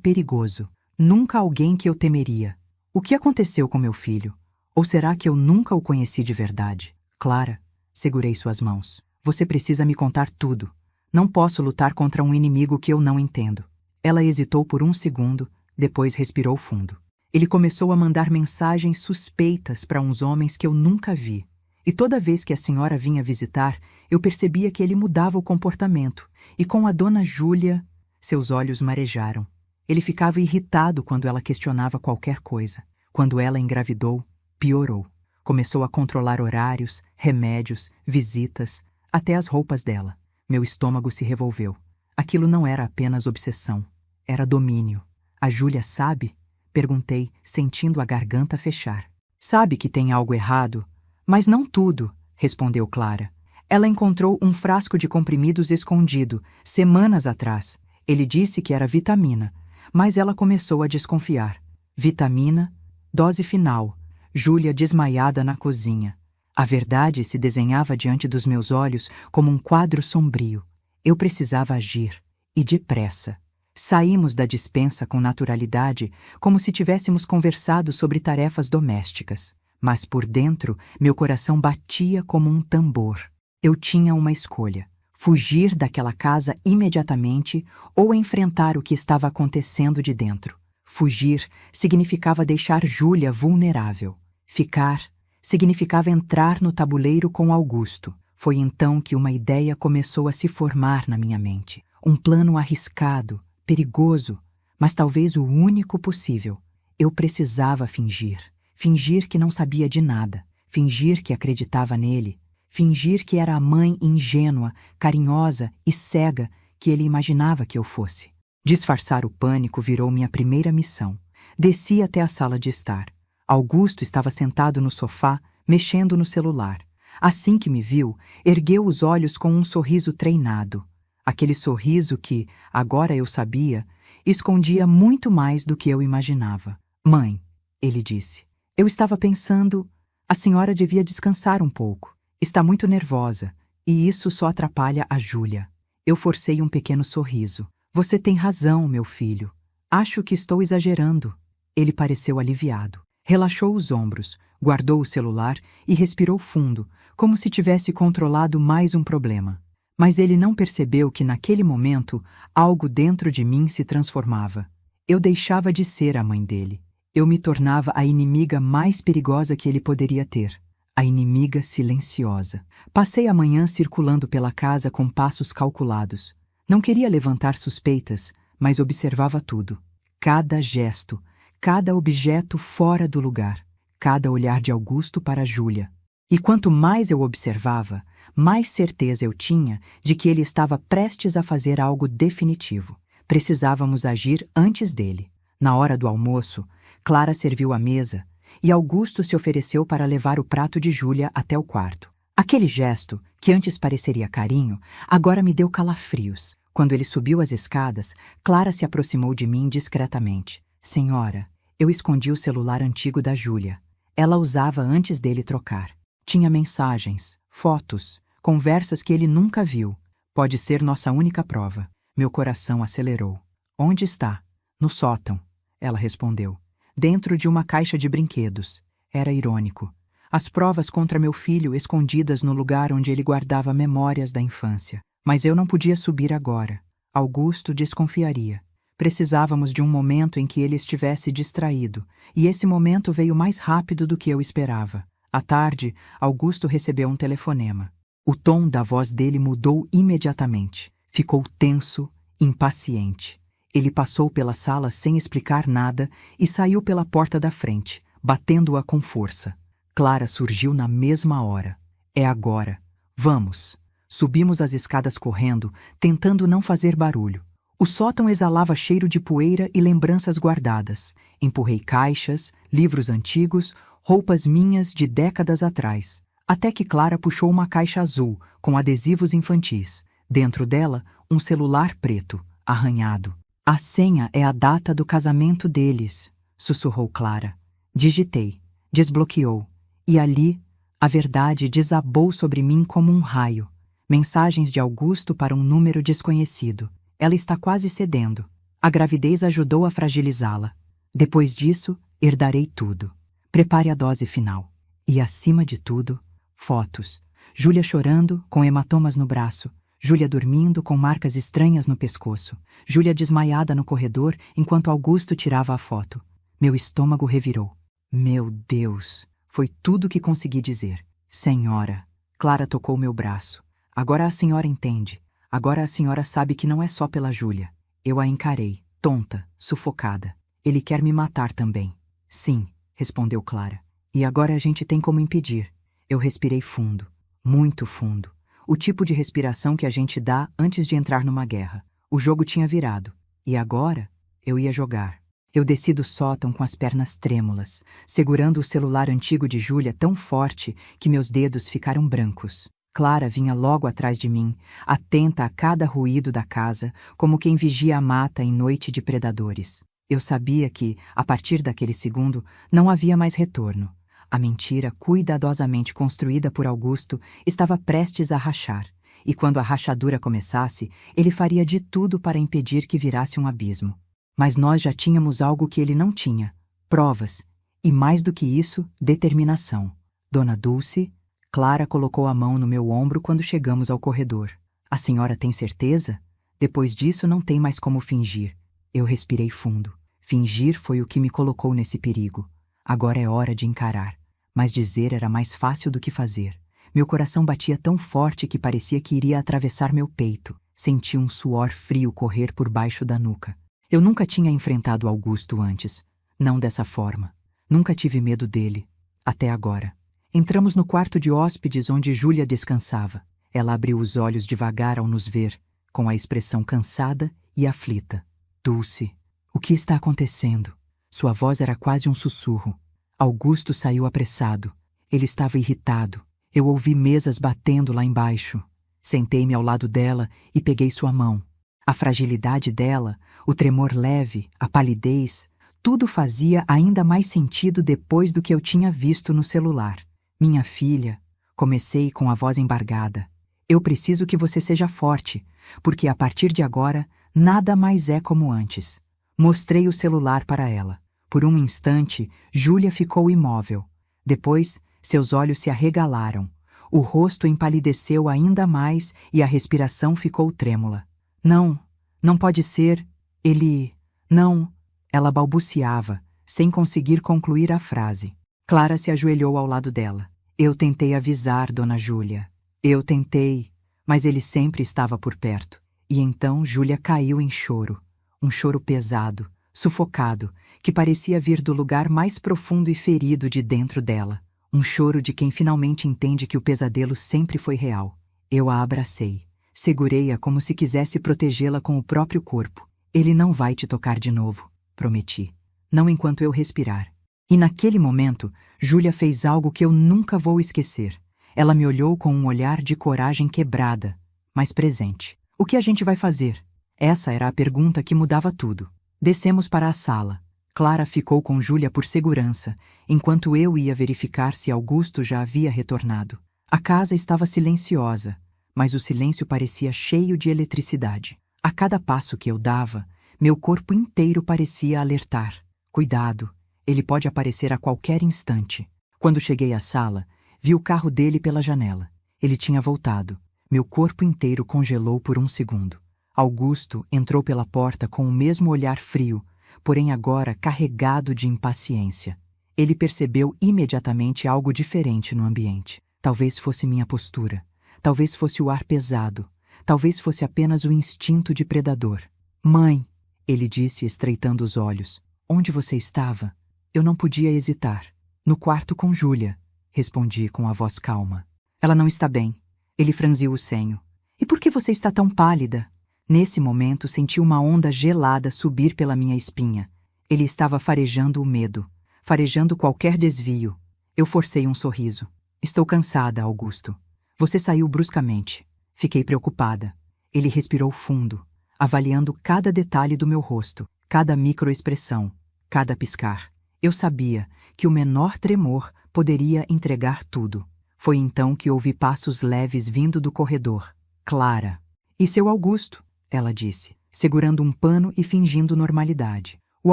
[SPEAKER 1] perigoso. Nunca alguém que eu temeria. O que aconteceu com meu filho? Ou será que eu nunca o conheci de verdade? Clara, segurei suas mãos. Você precisa me contar tudo. Não posso lutar contra um inimigo que eu não entendo. Ela hesitou por um segundo, depois respirou fundo. Ele começou a mandar mensagens suspeitas para uns homens que eu nunca vi. E toda vez que a senhora vinha visitar, eu percebia que ele mudava o comportamento. E com a dona Júlia, seus olhos marejaram. Ele ficava irritado quando ela questionava qualquer coisa. Quando ela engravidou, piorou. Começou a controlar horários, remédios, visitas, até as roupas dela. Meu estômago se revolveu. Aquilo não era apenas obsessão, era domínio. A Júlia sabe? Perguntei, sentindo a garganta fechar. Sabe que tem algo errado? Mas não tudo, respondeu Clara. Ela encontrou um frasco de comprimidos escondido, semanas atrás. Ele disse que era vitamina, mas ela começou a desconfiar. Vitamina, dose final. Júlia desmaiada na cozinha. A verdade se desenhava diante dos meus olhos como um quadro sombrio. Eu precisava agir, e depressa. Saímos da despensa com naturalidade, como se tivéssemos conversado sobre tarefas domésticas. Mas por dentro, meu coração batia como um tambor. Eu tinha uma escolha: fugir daquela casa imediatamente ou enfrentar o que estava acontecendo de dentro. Fugir significava deixar Júlia vulnerável. Ficar significava entrar no tabuleiro com Augusto. Foi então que uma ideia começou a se formar na minha mente. Um plano arriscado, perigoso, mas talvez o único possível. Eu precisava fingir. Fingir que não sabia de nada. Fingir que acreditava nele. Fingir que era a mãe ingênua, carinhosa e cega que ele imaginava que eu fosse. Disfarçar o pânico virou minha primeira missão. Desci até a sala de estar. Augusto estava sentado no sofá, mexendo no celular. Assim que me viu, ergueu os olhos com um sorriso treinado. Aquele sorriso que, agora eu sabia, escondia muito mais do que eu imaginava. Mãe, ele disse, eu estava pensando, a senhora devia descansar um pouco. Está muito nervosa, e isso só atrapalha a Júlia. Eu forcei um pequeno sorriso. Você tem razão, meu filho. Acho que estou exagerando. Ele pareceu aliviado. Relaxou os ombros, guardou o celular e respirou fundo, como se tivesse controlado mais um problema. Mas ele não percebeu que naquele momento algo dentro de mim se transformava. Eu deixava de ser a mãe dele. Eu me tornava a inimiga mais perigosa que ele poderia ter. A inimiga silenciosa. Passei a manhã circulando pela casa com passos calculados. Não queria levantar suspeitas, mas observava tudo. Cada gesto, cada objeto fora do lugar, cada olhar de Augusto para Júlia. E quanto mais eu observava, mais certeza eu tinha de que ele estava prestes a fazer algo definitivo. Precisávamos agir antes dele. Na hora do almoço, Clara serviu a mesa e Augusto se ofereceu para levar o prato de Júlia até o quarto. Aquele gesto, que antes pareceria carinho, agora me deu calafrios. Quando ele subiu as escadas, Clara se aproximou de mim discretamente. Senhora, eu escondi o celular antigo da Júlia. Ela usava antes dele trocar. Tinha mensagens, fotos, conversas que ele nunca viu. Pode ser nossa única prova. Meu coração acelerou. Onde está? No sótão, ela respondeu. Dentro de uma caixa de brinquedos. Era irônico. As provas contra meu filho escondidas no lugar onde ele guardava memórias da infância. Mas eu não podia subir agora. Augusto desconfiaria. Precisávamos de um momento em que ele estivesse distraído, e esse momento veio mais rápido do que eu esperava. À tarde, Augusto recebeu um telefonema. O tom da voz dele mudou imediatamente. Ficou tenso, impaciente. Ele passou pela sala sem explicar nada e saiu pela porta da frente, batendo-a com força. Clara surgiu na mesma hora. É agora. Vamos. Subimos as escadas correndo, tentando não fazer barulho. O sótão exalava cheiro de poeira e lembranças guardadas. Empurrei caixas, livros antigos, roupas minhas de décadas atrás. Até que Clara puxou uma caixa azul, com adesivos infantis. Dentro dela, um celular preto, arranhado. A senha é a data do casamento deles, sussurrou Clara. Digitei. Desbloqueou. E ali, a verdade desabou sobre mim como um raio. Mensagens de Augusto para um número desconhecido. Ela está quase cedendo. A gravidez ajudou a fragilizá-la. Depois disso, herdarei tudo. Prepare a dose final. E, acima de tudo, fotos. Júlia chorando, com hematomas no braço. Júlia dormindo, com marcas estranhas no pescoço. Júlia desmaiada no corredor, enquanto Augusto tirava a foto. Meu estômago revirou. Meu Deus! Foi tudo que consegui dizer. Senhora. Clara tocou meu braço. Agora a senhora entende. Agora a senhora sabe que não é só pela Júlia. Eu a encarei, tonta, sufocada. Ele quer me matar também. Sim, respondeu Clara. E agora a gente tem como impedir. Eu respirei fundo, muito fundo. O tipo de respiração que a gente dá antes de entrar numa guerra. O jogo tinha virado. E agora, eu ia jogar. Eu desci do sótão com as pernas trêmulas, segurando o celular antigo de Júlia tão forte que meus dedos ficaram brancos. Clara vinha logo atrás de mim, atenta a cada ruído da casa, como quem vigia a mata em noite de predadores. Eu sabia que, a partir daquele segundo, não havia mais retorno. A mentira, cuidadosamente construída por Augusto, estava prestes a rachar, e quando a rachadura começasse, ele faria de tudo para impedir que virasse um abismo. Mas nós já tínhamos algo que ele não tinha, provas, e mais do que isso, determinação. Dona Dulce, Clara colocou a mão no meu ombro quando chegamos ao corredor. A senhora tem certeza? Depois disso não tem mais como fingir. Eu respirei fundo. Fingir foi o que me colocou nesse perigo. Agora é hora de encarar. Mas dizer era mais fácil do que fazer. Meu coração batia tão forte que parecia que iria atravessar meu peito. Senti um suor frio correr por baixo da nuca. Eu nunca tinha enfrentado Augusto antes. Não dessa forma. Nunca tive medo dele. Até agora. Entramos no quarto de hóspedes onde Júlia descansava. Ela abriu os olhos devagar ao nos ver, com a expressão cansada e aflita. Dulce, o que está acontecendo? Sua voz era quase um sussurro. Augusto saiu apressado. Ele estava irritado. Eu ouvi mesas batendo lá embaixo. Sentei-me ao lado dela e peguei sua mão. A fragilidade dela, o tremor leve, a palidez, tudo fazia ainda mais sentido depois do que eu tinha visto no celular. Minha filha, comecei com a voz embargada. Eu preciso que você seja forte, porque a partir de agora, nada mais é como antes. Mostrei o celular para ela. Por um instante, Júlia ficou imóvel. Depois, seus olhos se arregalaram. O rosto empalideceu ainda mais e a respiração ficou trêmula. Não, não pode ser. Ele... Não. Ela balbuciava, sem conseguir concluir a frase. Clara se ajoelhou ao lado dela. Eu tentei avisar, Dona Júlia. Eu tentei, mas ele sempre estava por perto. E então Júlia caiu em choro. Um choro pesado, sufocado, que parecia vir do lugar mais profundo e ferido de dentro dela. Um choro de quem finalmente entende que o pesadelo sempre foi real. Eu a abracei. Segurei-a como se quisesse protegê-la com o próprio corpo. Ele não vai te tocar de novo, prometi. Não enquanto eu respirar. E naquele momento, Júlia fez algo que eu nunca vou esquecer. Ela me olhou com um olhar de coragem quebrada, mas presente. O que a gente vai fazer? Essa era a pergunta que mudava tudo. Descemos para a sala. Clara ficou com Júlia por segurança, enquanto eu ia verificar se Augusto já havia retornado. A casa estava silenciosa, mas o silêncio parecia cheio de eletricidade. A cada passo que eu dava, meu corpo inteiro parecia alertar. Cuidado, ele pode aparecer a qualquer instante. Quando cheguei à sala, vi o carro dele pela janela. Ele tinha voltado. Meu corpo inteiro congelou por um segundo. Augusto entrou pela porta com o mesmo olhar frio, porém agora carregado de impaciência. Ele percebeu imediatamente algo diferente no ambiente. Talvez fosse minha postura. Talvez fosse o ar pesado. Talvez fosse apenas o instinto de predador. Mãe, ele disse, estreitando os olhos. Onde você estava? Eu não podia hesitar. No quarto com Júlia, respondi com a voz calma. Ela não está bem. Ele franziu o senho. E por que você está tão pálida? Nesse momento senti uma onda gelada subir pela minha espinha. Ele estava farejando o medo, farejando qualquer desvio. Eu forcei um sorriso. Estou cansada, Augusto. Você saiu bruscamente. Fiquei preocupada. Ele respirou fundo, avaliando cada detalhe do meu rosto, cada microexpressão, cada piscar. Eu sabia que o menor tremor poderia entregar tudo. Foi então que ouvi passos leves vindo do corredor. Clara. E seu Augusto, ela disse, segurando um pano e fingindo normalidade. O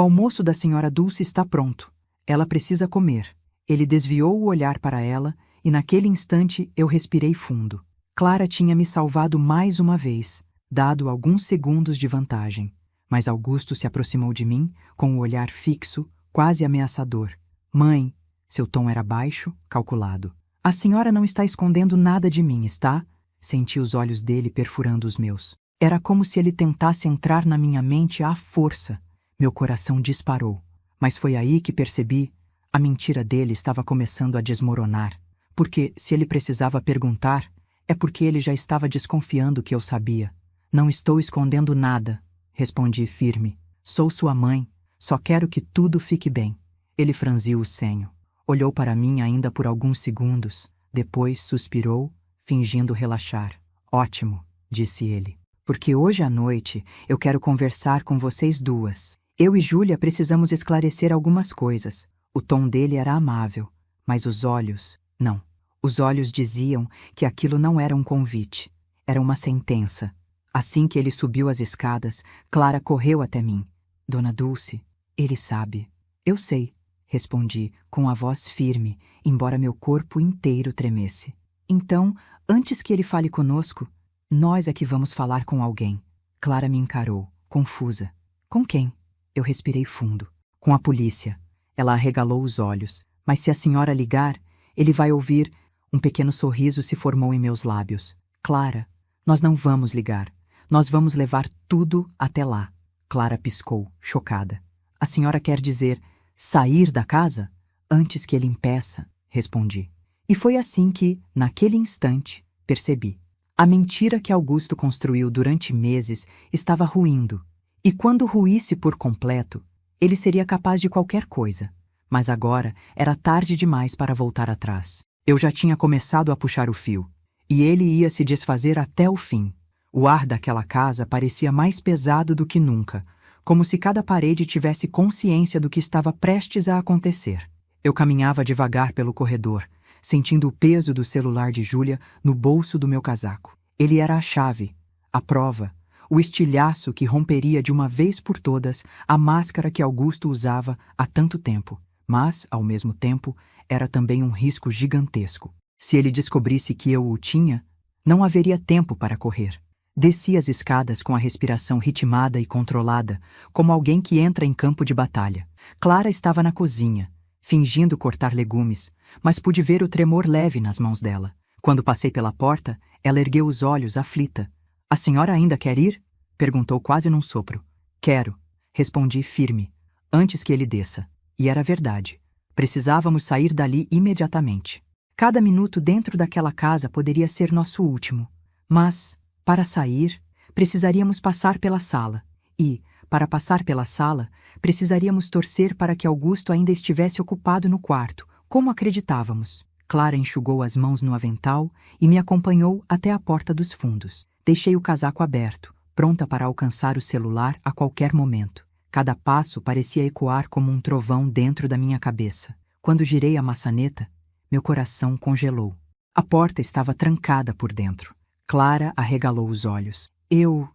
[SPEAKER 1] almoço da senhora Dulce está pronto. Ela precisa comer. Ele desviou o olhar para ela e naquele instante eu respirei fundo. Clara tinha me salvado mais uma vez, dado alguns segundos de vantagem. Mas Augusto se aproximou de mim com o olhar fixo, quase ameaçador. Mãe, seu tom era baixo, calculado. A senhora não está escondendo nada de mim, está? Senti os olhos dele perfurando os meus. Era como se ele tentasse entrar na minha mente à força. Meu coração disparou. Mas foi aí que percebi, a mentira dele estava começando a desmoronar. Porque, se ele precisava perguntar, é porque ele já estava desconfiando que eu sabia. Não estou escondendo nada, respondi firme. Sou sua mãe, só quero que tudo fique bem. Ele franziu o senho. Olhou para mim ainda por alguns segundos, depois suspirou, fingindo relaxar. Ótimo, disse ele. Porque hoje à noite eu quero conversar com vocês duas. Eu e Júlia precisamos esclarecer algumas coisas. O tom dele era amável, mas os olhos, não. Os olhos diziam que aquilo não era um convite, era uma sentença. Assim que ele subiu as escadas, Clara correu até mim. Dona Dulce, ele sabe. Eu sei, respondi, com a voz firme, embora meu corpo inteiro tremesse. Então, antes que ele fale conosco, nós é que vamos falar com alguém. Clara me encarou, confusa. Com quem? Eu respirei fundo. Com a polícia. Ela arregalou os olhos. Mas se a senhora ligar, ele vai ouvir. Um pequeno sorriso se formou em meus lábios. Clara, nós não vamos ligar. Nós vamos levar tudo até lá. Clara piscou, chocada. A senhora quer dizer sair da casa? Antes que ele impeça, respondi. E foi assim que, naquele instante, percebi. A mentira que Augusto construiu durante meses estava ruindo. E quando ruísse por completo, ele seria capaz de qualquer coisa. Mas agora era tarde demais para voltar atrás. Eu já tinha começado a puxar o fio. E ele ia se desfazer até o fim. O ar daquela casa parecia mais pesado do que nunca, como se cada parede tivesse consciência do que estava prestes a acontecer. Eu caminhava devagar pelo corredor, sentindo o peso do celular de Júlia no bolso do meu casaco. Ele era a chave, a prova, o estilhaço que romperia de uma vez por todas a máscara que Augusto usava há tanto tempo. Mas, ao mesmo tempo, era também um risco gigantesco. Se ele descobrisse que eu o tinha, não haveria tempo para correr. Desci as escadas com a respiração ritmada e controlada, como alguém que entra em campo de batalha. Clara estava na cozinha, fingindo cortar legumes, mas pude ver o tremor leve nas mãos dela. Quando passei pela porta, ela ergueu os olhos, aflita. A senhora ainda quer ir? Perguntou quase num sopro. Quero, respondi firme, antes que ele desça. E era verdade. Precisávamos sair dali imediatamente. Cada minuto dentro daquela casa poderia ser nosso último. Mas, para sair, precisaríamos passar pela sala. E, para passar pela sala, precisaríamos torcer para que Augusto ainda estivesse ocupado no quarto, como acreditávamos. Clara enxugou as mãos no avental e me acompanhou até a porta dos fundos. Deixei o casaco aberto, pronta para alcançar o celular a qualquer momento. Cada passo parecia ecoar como um trovão dentro da minha cabeça. Quando girei a maçaneta, meu coração congelou. A porta estava trancada por dentro. Clara arregalou os olhos. Eu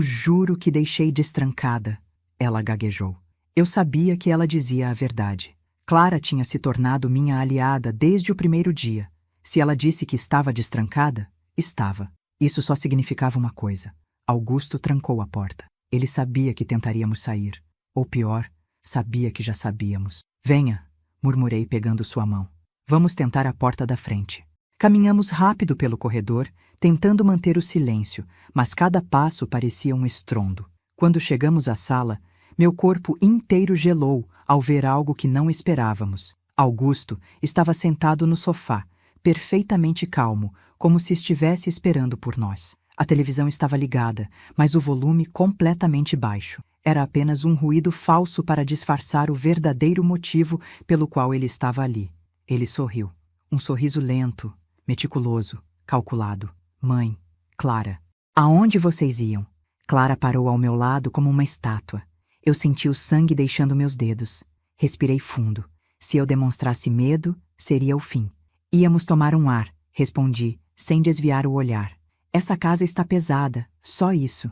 [SPEAKER 1] juro que deixei destrancada, ela gaguejou. Eu sabia que ela dizia a verdade. Clara tinha se tornado minha aliada desde o primeiro dia. Se ela disse que estava destrancada, estava. Isso só significava uma coisa. Augusto trancou a porta. Ele sabia que tentaríamos sair. Ou pior, sabia que já sabíamos. Venha, murmurei pegando sua mão. Vamos tentar a porta da frente. Caminhamos rápido pelo corredor, tentando manter o silêncio, mas cada passo parecia um estrondo. Quando chegamos à sala, meu corpo inteiro gelou ao ver algo que não esperávamos. Augusto estava sentado no sofá, perfeitamente calmo, como se estivesse esperando por nós. A televisão estava ligada, mas o volume completamente baixo. Era apenas um ruído falso para disfarçar o verdadeiro motivo pelo qual ele estava ali. Ele sorriu. Um sorriso lento, meticuloso, calculado. Mãe, Clara. Aonde vocês iam? Clara parou ao meu lado como uma estátua. Eu senti o sangue deixando meus dedos. Respirei fundo. Se eu demonstrasse medo, seria o fim. Íamos tomar um ar, respondi, sem desviar o olhar. Essa casa está pesada, só isso.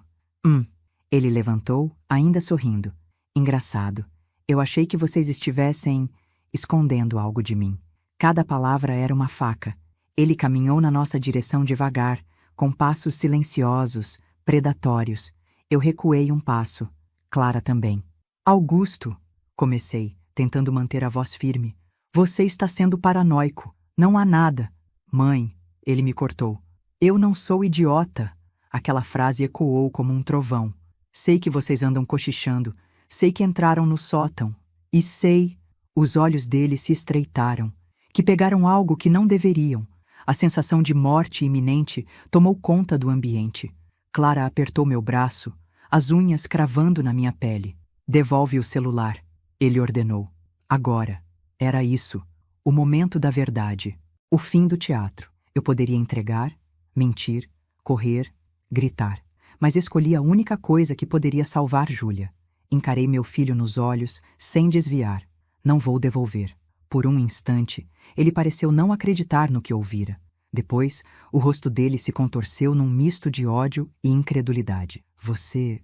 [SPEAKER 1] Ele levantou, ainda sorrindo. Engraçado. Eu achei que vocês estivessem escondendo algo de mim. Cada palavra era uma faca. Ele caminhou na nossa direção devagar, com passos silenciosos, predatórios. Eu recuei um passo. Clara também. Augusto, comecei, tentando manter a voz firme. Você está sendo paranoico. Não há nada. Mãe, ele me cortou. Eu não sou idiota. Aquela frase ecoou como um trovão. Sei que vocês andam cochichando. Sei que entraram no sótão. E sei, os olhos dele se estreitaram, que pegaram algo que não deveriam. A sensação de morte iminente tomou conta do ambiente. Clara apertou meu braço, as unhas cravando na minha pele. Devolve o celular, ele ordenou. Agora. Era isso. O momento da verdade. O fim do teatro. Eu poderia entregar, mentir, correr, gritar. Mas escolhi a única coisa que poderia salvar Júlia. Encarei meu filho nos olhos, sem desviar. Não vou devolver. Por um instante, ele pareceu não acreditar no que ouvira. Depois, o rosto dele se contorceu num misto de ódio e incredulidade. Você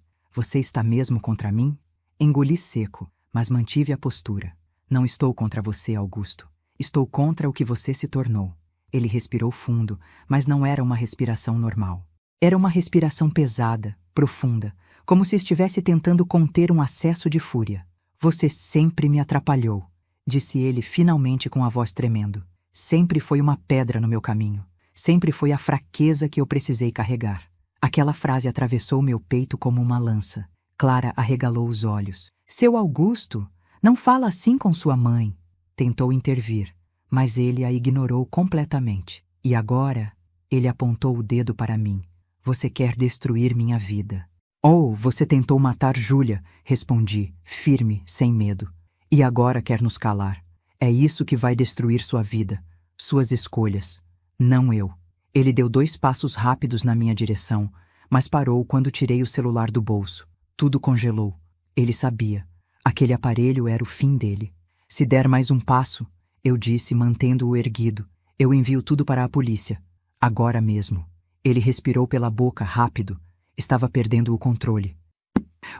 [SPEAKER 1] está mesmo contra mim? Engoli seco, mas mantive a postura. Não estou contra você, Augusto. Estou contra o que você se tornou. Ele respirou fundo, mas não era uma respiração normal. Era uma respiração pesada, profunda, como se estivesse tentando conter um acesso de fúria. Você sempre me atrapalhou, disse ele finalmente com a voz tremendo. Sempre foi uma pedra no meu caminho. Sempre foi a fraqueza que eu precisei carregar. Aquela frase atravessou meu peito como uma lança. Clara arregalou os olhos. Seu Augusto, não fala assim com sua mãe. Tentou intervir, mas ele a ignorou completamente. E agora, ele apontou o dedo para mim. Você quer destruir minha vida. Oh, você tentou matar Júlia, respondi, firme, sem medo. E agora quer nos calar. É isso que vai destruir sua vida, suas escolhas. Não eu. Ele deu 2 passos rápidos na minha direção, mas parou quando tirei o celular do bolso. Tudo congelou. Ele sabia. Aquele aparelho era o fim dele. Se der mais um passo, eu disse, mantendo-o erguido, eu envio tudo para a polícia. Agora mesmo. Ele respirou pela boca, rápido. Estava perdendo o controle.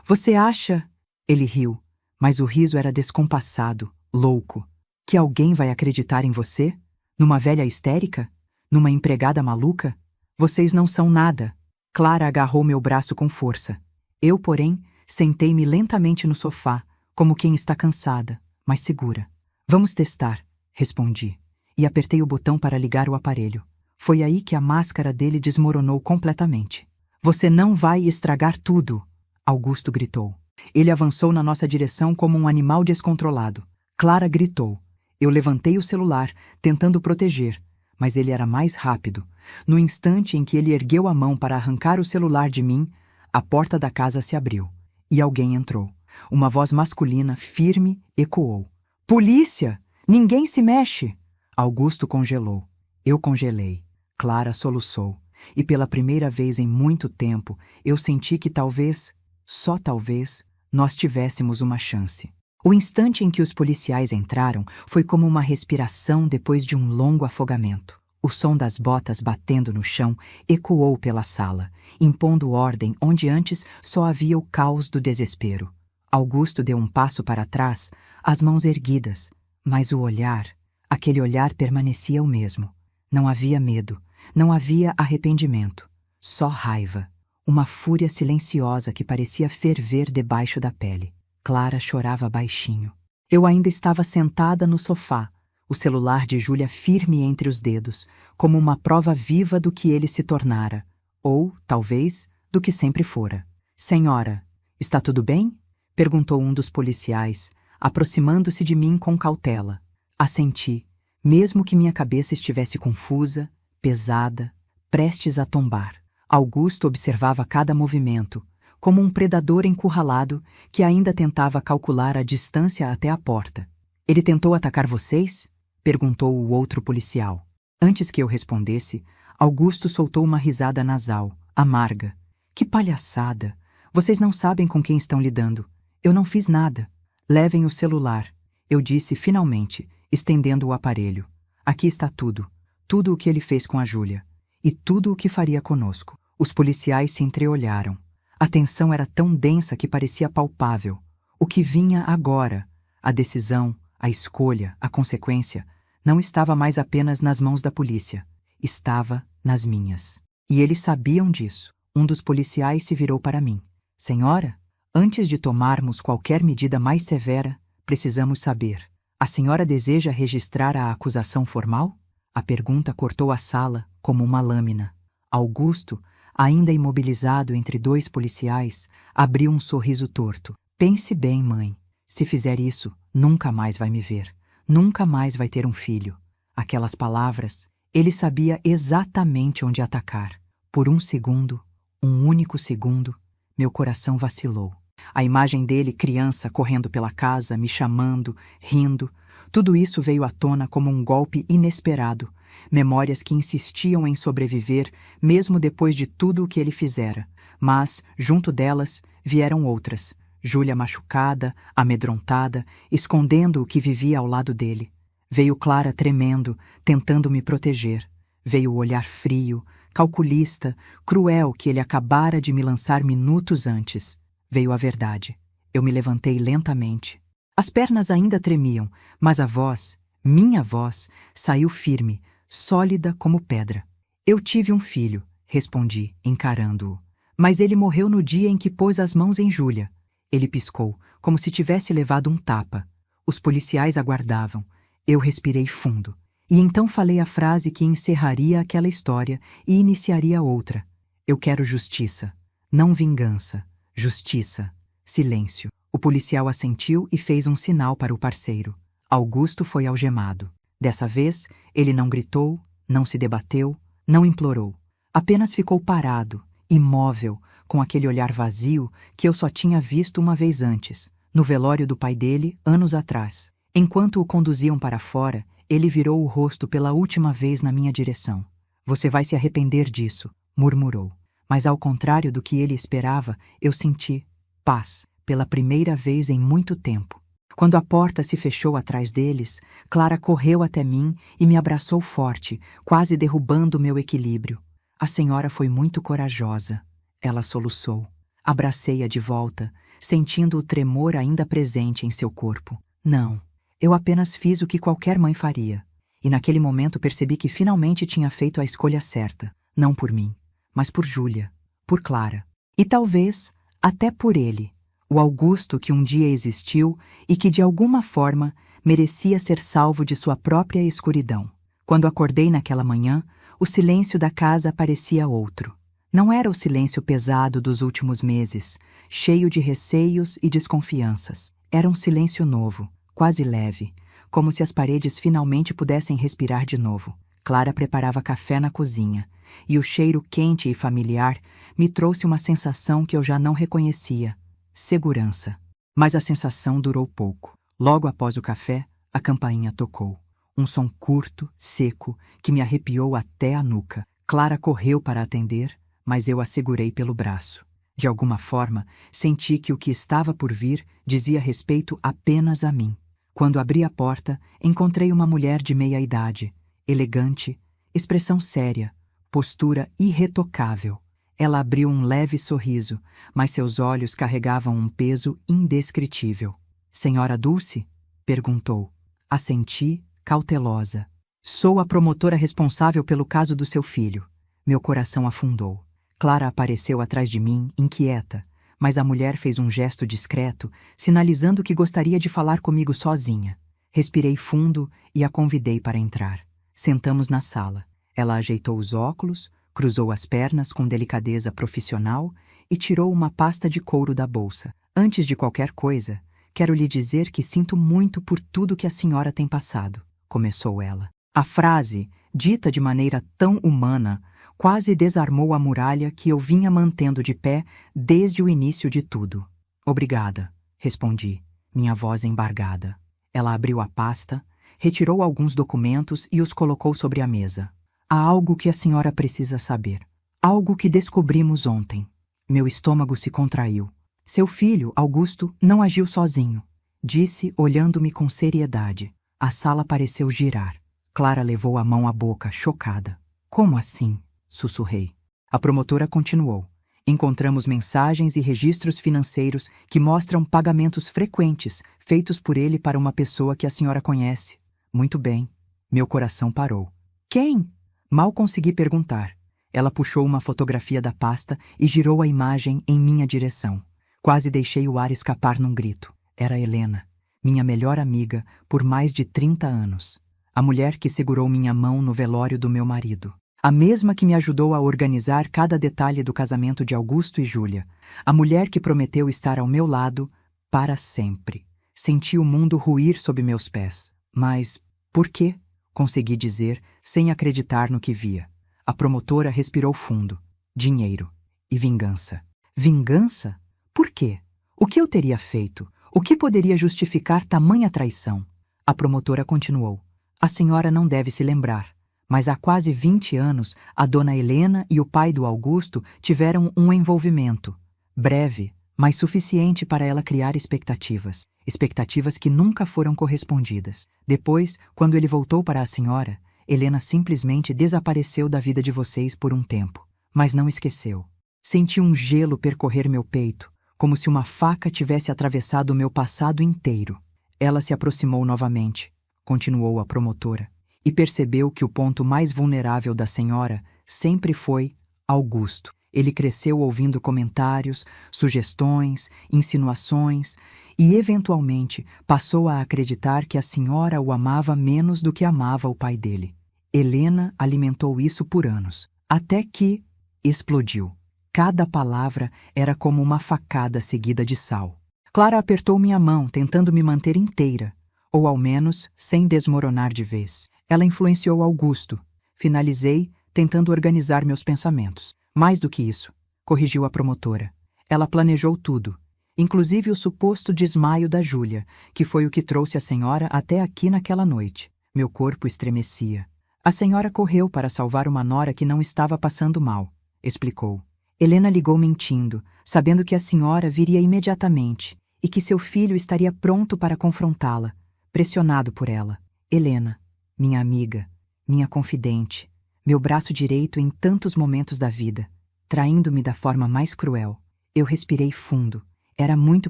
[SPEAKER 1] Você acha? Ele riu, mas o riso era descompassado, louco. Que alguém vai acreditar em você? Numa velha histérica? Numa empregada maluca? Vocês não são nada. Clara agarrou meu braço com força. Eu, porém, sentei-me lentamente no sofá, como quem está cansada, mas segura. Vamos testar, respondi, e apertei o botão para ligar o aparelho. Foi aí que a máscara dele desmoronou completamente. Você não vai estragar tudo, Augusto gritou. Ele avançou na nossa direção como um animal descontrolado. Clara gritou. Eu levantei o celular, tentando proteger, mas ele era mais rápido. No instante em que ele ergueu a mão para arrancar o celular de mim, a porta da casa se abriu, e alguém entrou. Uma voz masculina, firme, ecoou. Polícia! Ninguém se mexe! Augusto congelou. Eu congelei. Clara soluçou. E pela primeira vez em muito tempo, eu senti que talvez, só talvez, nós tivéssemos uma chance. O instante em que os policiais entraram foi como uma respiração depois de um longo afogamento. O som das botas batendo no chão ecoou pela sala, impondo ordem onde antes só havia o caos do desespero. Augusto deu um passo para trás, as mãos erguidas, Mas o olhar, aquele olhar permanecia o mesmo. Não havia medo, não havia arrependimento, só raiva. Uma fúria silenciosa que parecia ferver debaixo da pele. Clara chorava baixinho. Eu ainda estava sentada no sofá, o celular de Júlia firme entre os dedos, como uma prova viva do que ele se tornara, ou, talvez, do que sempre fora. Senhora, está tudo bem? Perguntou um dos policiais, aproximando-se de mim com cautela. Assenti, mesmo que minha cabeça estivesse confusa, pesada, prestes a tombar. Augusto observava cada movimento, como um predador encurralado que ainda tentava calcular a distância até a porta. Ele tentou atacar vocês? Perguntou o outro policial. Antes que eu respondesse, Augusto soltou uma risada nasal, amarga. Que palhaçada! Vocês não sabem com quem estão lidando. Eu não fiz nada. Levem o celular, eu disse finalmente, estendendo o aparelho. Aqui está tudo. Tudo o que ele fez com a Júlia. E tudo o que faria conosco. Os policiais se entreolharam. A tensão era tão densa que parecia palpável. O que vinha agora, a decisão, a escolha, a consequência, não estava mais apenas nas mãos da polícia. Estava nas minhas. E eles sabiam disso. Um dos policiais se virou para mim. Senhora, antes de tomarmos qualquer medida mais severa, precisamos saber. A senhora deseja registrar a acusação formal? A pergunta cortou a sala como uma lâmina. Augusto, ainda imobilizado entre dois policiais, abriu um sorriso torto. Pense bem, mãe. Se fizer isso, nunca mais vai me ver. Nunca mais vai ter um filho. Aquelas palavras, ele sabia exatamente onde atacar. Por um segundo, um único segundo, meu coração vacilou. A imagem dele, criança, correndo pela casa, me chamando, rindo, tudo isso veio à tona como um golpe inesperado. Memórias que insistiam em sobreviver, mesmo depois de tudo o que ele fizera. Mas, junto delas, vieram outras. Júlia machucada, amedrontada, escondendo o que vivia ao lado dele. Veio Clara tremendo, tentando me proteger. Veio o olhar frio, calculista, cruel que ele acabara de me lançar minutos antes. Veio a verdade. Eu me levantei lentamente. As pernas ainda tremiam, mas a voz, minha voz, saiu firme, sólida como pedra. Eu tive um filho, respondi, encarando-o. Mas ele morreu no dia em que pôs as mãos em Júlia. Ele piscou, como se tivesse levado um tapa. Os policiais aguardavam. Eu respirei fundo. E então falei a frase que encerraria aquela história e iniciaria outra. Eu quero justiça. Não vingança. Justiça. Silêncio. O policial assentiu e fez um sinal para o parceiro. Augusto foi algemado. Dessa vez, ele não gritou, não se debateu, não implorou. Apenas ficou parado, imóvel, com aquele olhar vazio que eu só tinha visto uma vez antes, no velório do pai dele, anos atrás. Enquanto o conduziam para fora, ele virou o rosto pela última vez na minha direção. Você vai se arrepender disso, murmurou. Mas ao contrário do que ele esperava, eu senti paz, pela primeira vez em muito tempo. Quando a porta se fechou atrás deles, Clara correu até mim e me abraçou forte, quase derrubando meu equilíbrio. A senhora foi muito corajosa. Ela soluçou. Abracei-a de volta, sentindo o tremor ainda presente em seu corpo. Não, eu apenas fiz o que qualquer mãe faria. E naquele momento percebi que finalmente tinha feito a escolha certa. Não por mim, mas por Júlia, por Clara. E talvez até por ele. O Augusto que um dia existiu e que de alguma forma merecia ser salvo de sua própria escuridão. Quando acordei naquela manhã, o silêncio da casa parecia outro. Não era o silêncio pesado dos últimos meses, cheio de receios e desconfianças. Era um silêncio novo, quase leve, como se as paredes finalmente pudessem respirar de novo. Clara preparava café na cozinha, e o cheiro quente e familiar me trouxe uma sensação que eu já não reconhecia. Segurança. Mas a sensação durou pouco. Logo após o café, a campainha tocou. Um som curto, seco, que me arrepiou até a nuca. Clara correu para atender, mas eu a segurei pelo braço. De alguma forma, senti que o que estava por vir dizia respeito apenas a mim. Quando abri a porta, encontrei uma mulher de meia idade, elegante, expressão séria, postura irretocável. Ela abriu um leve sorriso, mas seus olhos carregavam um peso indescritível. Senhora Dulce? Perguntou. Assenti, cautelosa. Sou a promotora responsável pelo caso do seu filho. Meu coração afundou. Clara apareceu atrás de mim, inquieta, mas a mulher fez um gesto discreto, sinalizando que gostaria de falar comigo sozinha. Respirei fundo e a convidei para entrar. Sentamos na sala. Ela ajeitou os óculos, cruzou as pernas com delicadeza profissional e tirou uma pasta de couro da bolsa. Antes de qualquer coisa, quero lhe dizer que sinto muito por tudo que a senhora tem passado, começou ela. A frase, dita de maneira tão humana, quase desarmou a muralha que eu vinha mantendo de pé desde o início de tudo. Obrigada, respondi, minha voz embargada. Ela abriu a pasta, retirou alguns documentos e os colocou sobre a mesa. Há algo que a senhora precisa saber. Algo que descobrimos ontem. Meu estômago se contraiu. Seu filho, Augusto, não agiu sozinho, disse, olhando-me com seriedade. A sala pareceu girar. Clara levou a mão à boca, chocada. Como assim? Sussurrei. A promotora continuou. Encontramos mensagens e registros financeiros que mostram pagamentos frequentes feitos por ele para uma pessoa que a senhora conhece. Muito bem. Meu coração parou. Quem? Mal consegui perguntar. Ela puxou uma fotografia da pasta e girou a imagem em minha direção. Quase deixei o ar escapar num grito. Era Helena, minha melhor amiga por mais de 30 anos. A mulher que segurou minha mão no velório do meu marido. A mesma que me ajudou a organizar cada detalhe do casamento de Augusto e Júlia. A mulher que prometeu estar ao meu lado para sempre. Senti o mundo ruir sob meus pés. Mas por quê? Consegui dizer, sem acreditar no que via. A promotora respirou fundo. Dinheiro. E vingança. Vingança? Por quê? O que eu teria feito? O que poderia justificar tamanha traição? A promotora continuou. A senhora não deve se lembrar, mas há quase 20 anos a dona Helena e o pai do Augusto tiveram um envolvimento. Breve, mas suficiente para ela criar expectativas. Expectativas que nunca foram correspondidas. Depois, quando ele voltou para a senhora, Helena simplesmente desapareceu da vida de vocês por um tempo. Mas não esqueceu. Senti um gelo percorrer meu peito, como se uma faca tivesse atravessado o meu passado inteiro. Ela se aproximou novamente, continuou a promotora, e percebeu que o ponto mais vulnerável da senhora sempre foi Augusto. Ele cresceu ouvindo comentários, sugestões, insinuações e, eventualmente, passou a acreditar que a senhora o amava menos do que amava o pai dele. Helena alimentou isso por anos, até que explodiu. Cada palavra era como uma facada seguida de sal. Clara apertou minha mão, tentando me manter inteira, ou ao menos sem desmoronar de vez. Ela influenciou Augusto. Finalizei, tentando organizar meus pensamentos. Mais do que isso, corrigiu a promotora. Ela planejou tudo, inclusive o suposto desmaio da Júlia, que foi o que trouxe a senhora até aqui naquela noite. Meu corpo estremecia. A senhora correu para salvar uma nora que não estava passando mal, explicou. Helena ligou mentindo, sabendo que a senhora viria imediatamente e que seu filho estaria pronto para confrontá-la, pressionado por ela. Helena, minha amiga, minha confidente, meu braço direito em tantos momentos da vida, traindo-me da forma mais cruel. Eu respirei fundo. Era muito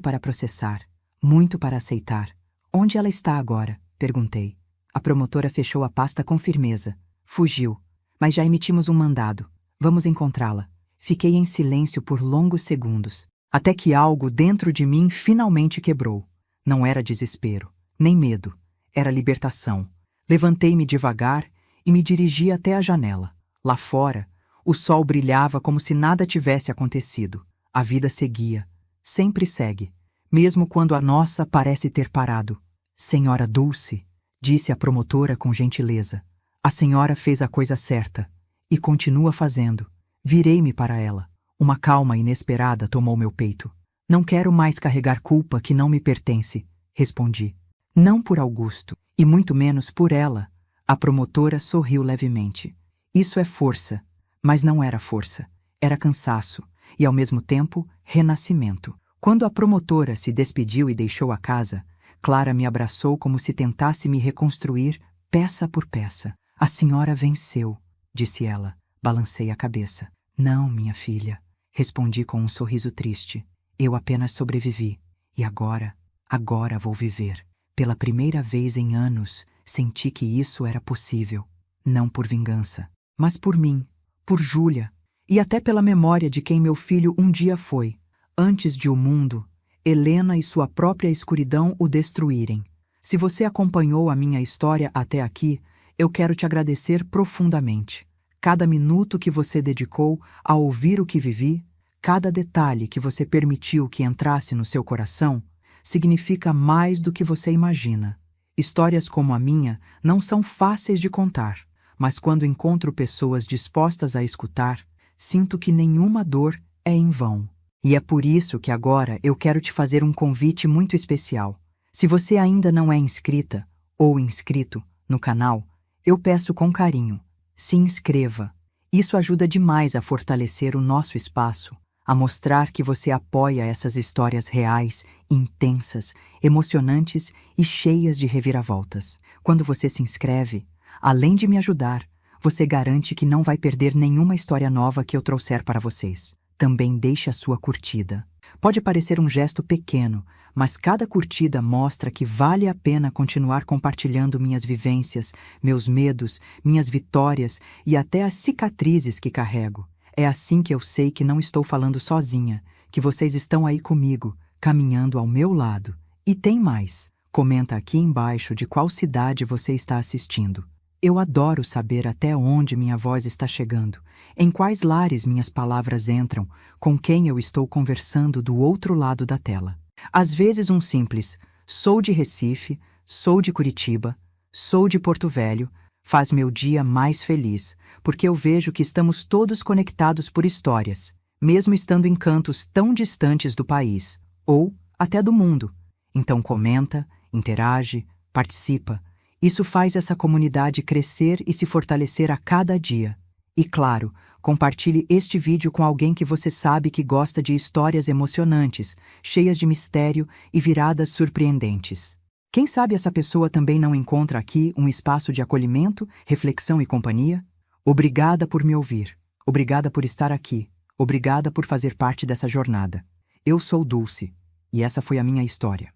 [SPEAKER 1] para processar, muito para aceitar. Onde ela está agora? Perguntei. A promotora fechou a pasta com firmeza. Fugiu, mas já emitimos um mandado. Vamos encontrá-la. Fiquei em silêncio por longos segundos, até que algo dentro de mim finalmente quebrou. Não era desespero, nem medo. Era libertação. Levantei-me devagar e me dirigi até a janela. Lá fora, o sol brilhava como se nada tivesse acontecido. A vida seguia. Sempre segue, mesmo quando a nossa parece ter parado. Senhora Dulce, disse a promotora com gentileza, a senhora fez a coisa certa e continua fazendo. Virei-me para ela. Uma calma inesperada tomou meu peito. Não quero mais carregar culpa que não me pertence, respondi. Não por Augusto, e muito menos por ela. A promotora sorriu levemente. Isso é força, mas não era força. Era cansaço e, ao mesmo tempo, renascimento. Quando a promotora se despediu e deixou a casa, Clara me abraçou como se tentasse me reconstruir peça por peça. A senhora venceu, disse ela. Balancei a cabeça. Não, minha filha, respondi com um sorriso triste. Eu apenas sobrevivi. E agora vou viver. Pela primeira vez em anos, senti que isso era possível. Não por vingança, mas por mim, por Júlia, e até pela memória de quem meu filho um dia foi, antes de o mundo, Helena e sua própria escuridão o destruírem. Se você acompanhou a minha história até aqui, eu quero te agradecer profundamente. Cada minuto que você dedicou a ouvir o que vivi, cada detalhe que você permitiu que entrasse no seu coração, significa mais do que você imagina. Histórias como a minha não são fáceis de contar, mas quando encontro pessoas dispostas a escutar, sinto que nenhuma dor é em vão. E é por isso que agora eu quero te fazer um convite muito especial. Se você ainda não é inscrita ou inscrito no canal, eu peço com carinho, se inscreva. Isso ajuda demais a fortalecer o nosso espaço, a mostrar que você apoia essas histórias reais, intensas, emocionantes e cheias de reviravoltas. Quando você se inscreve, além de me ajudar, você garante que não vai perder nenhuma história nova que eu trouxer para vocês. Também deixe a sua curtida. Pode parecer um gesto pequeno, mas cada curtida mostra que vale a pena continuar compartilhando minhas vivências, meus medos, minhas vitórias e até as cicatrizes que carrego. É assim que eu sei que não estou falando sozinha, que vocês estão aí comigo, caminhando ao meu lado. E tem mais. Comenta aqui embaixo de qual cidade você está assistindo. Eu adoro saber até onde minha voz está chegando, em quais lares minhas palavras entram, com quem eu estou conversando do outro lado da tela. Às vezes um simples "sou de Recife", "sou de Curitiba", "sou de Porto Velho" faz meu dia mais feliz, porque eu vejo que estamos todos conectados por histórias, mesmo estando em cantos tão distantes do país, ou até do mundo. Então comenta, interage, participa. Isso faz essa comunidade crescer e se fortalecer a cada dia. E claro, compartilhe este vídeo com alguém que você sabe que gosta de histórias emocionantes, cheias de mistério e viradas surpreendentes. Quem sabe essa pessoa também não encontra aqui um espaço de acolhimento, reflexão e companhia? Obrigada por me ouvir. Obrigada por estar aqui. Obrigada por fazer parte dessa jornada. Eu sou Dulce, e essa foi a minha história.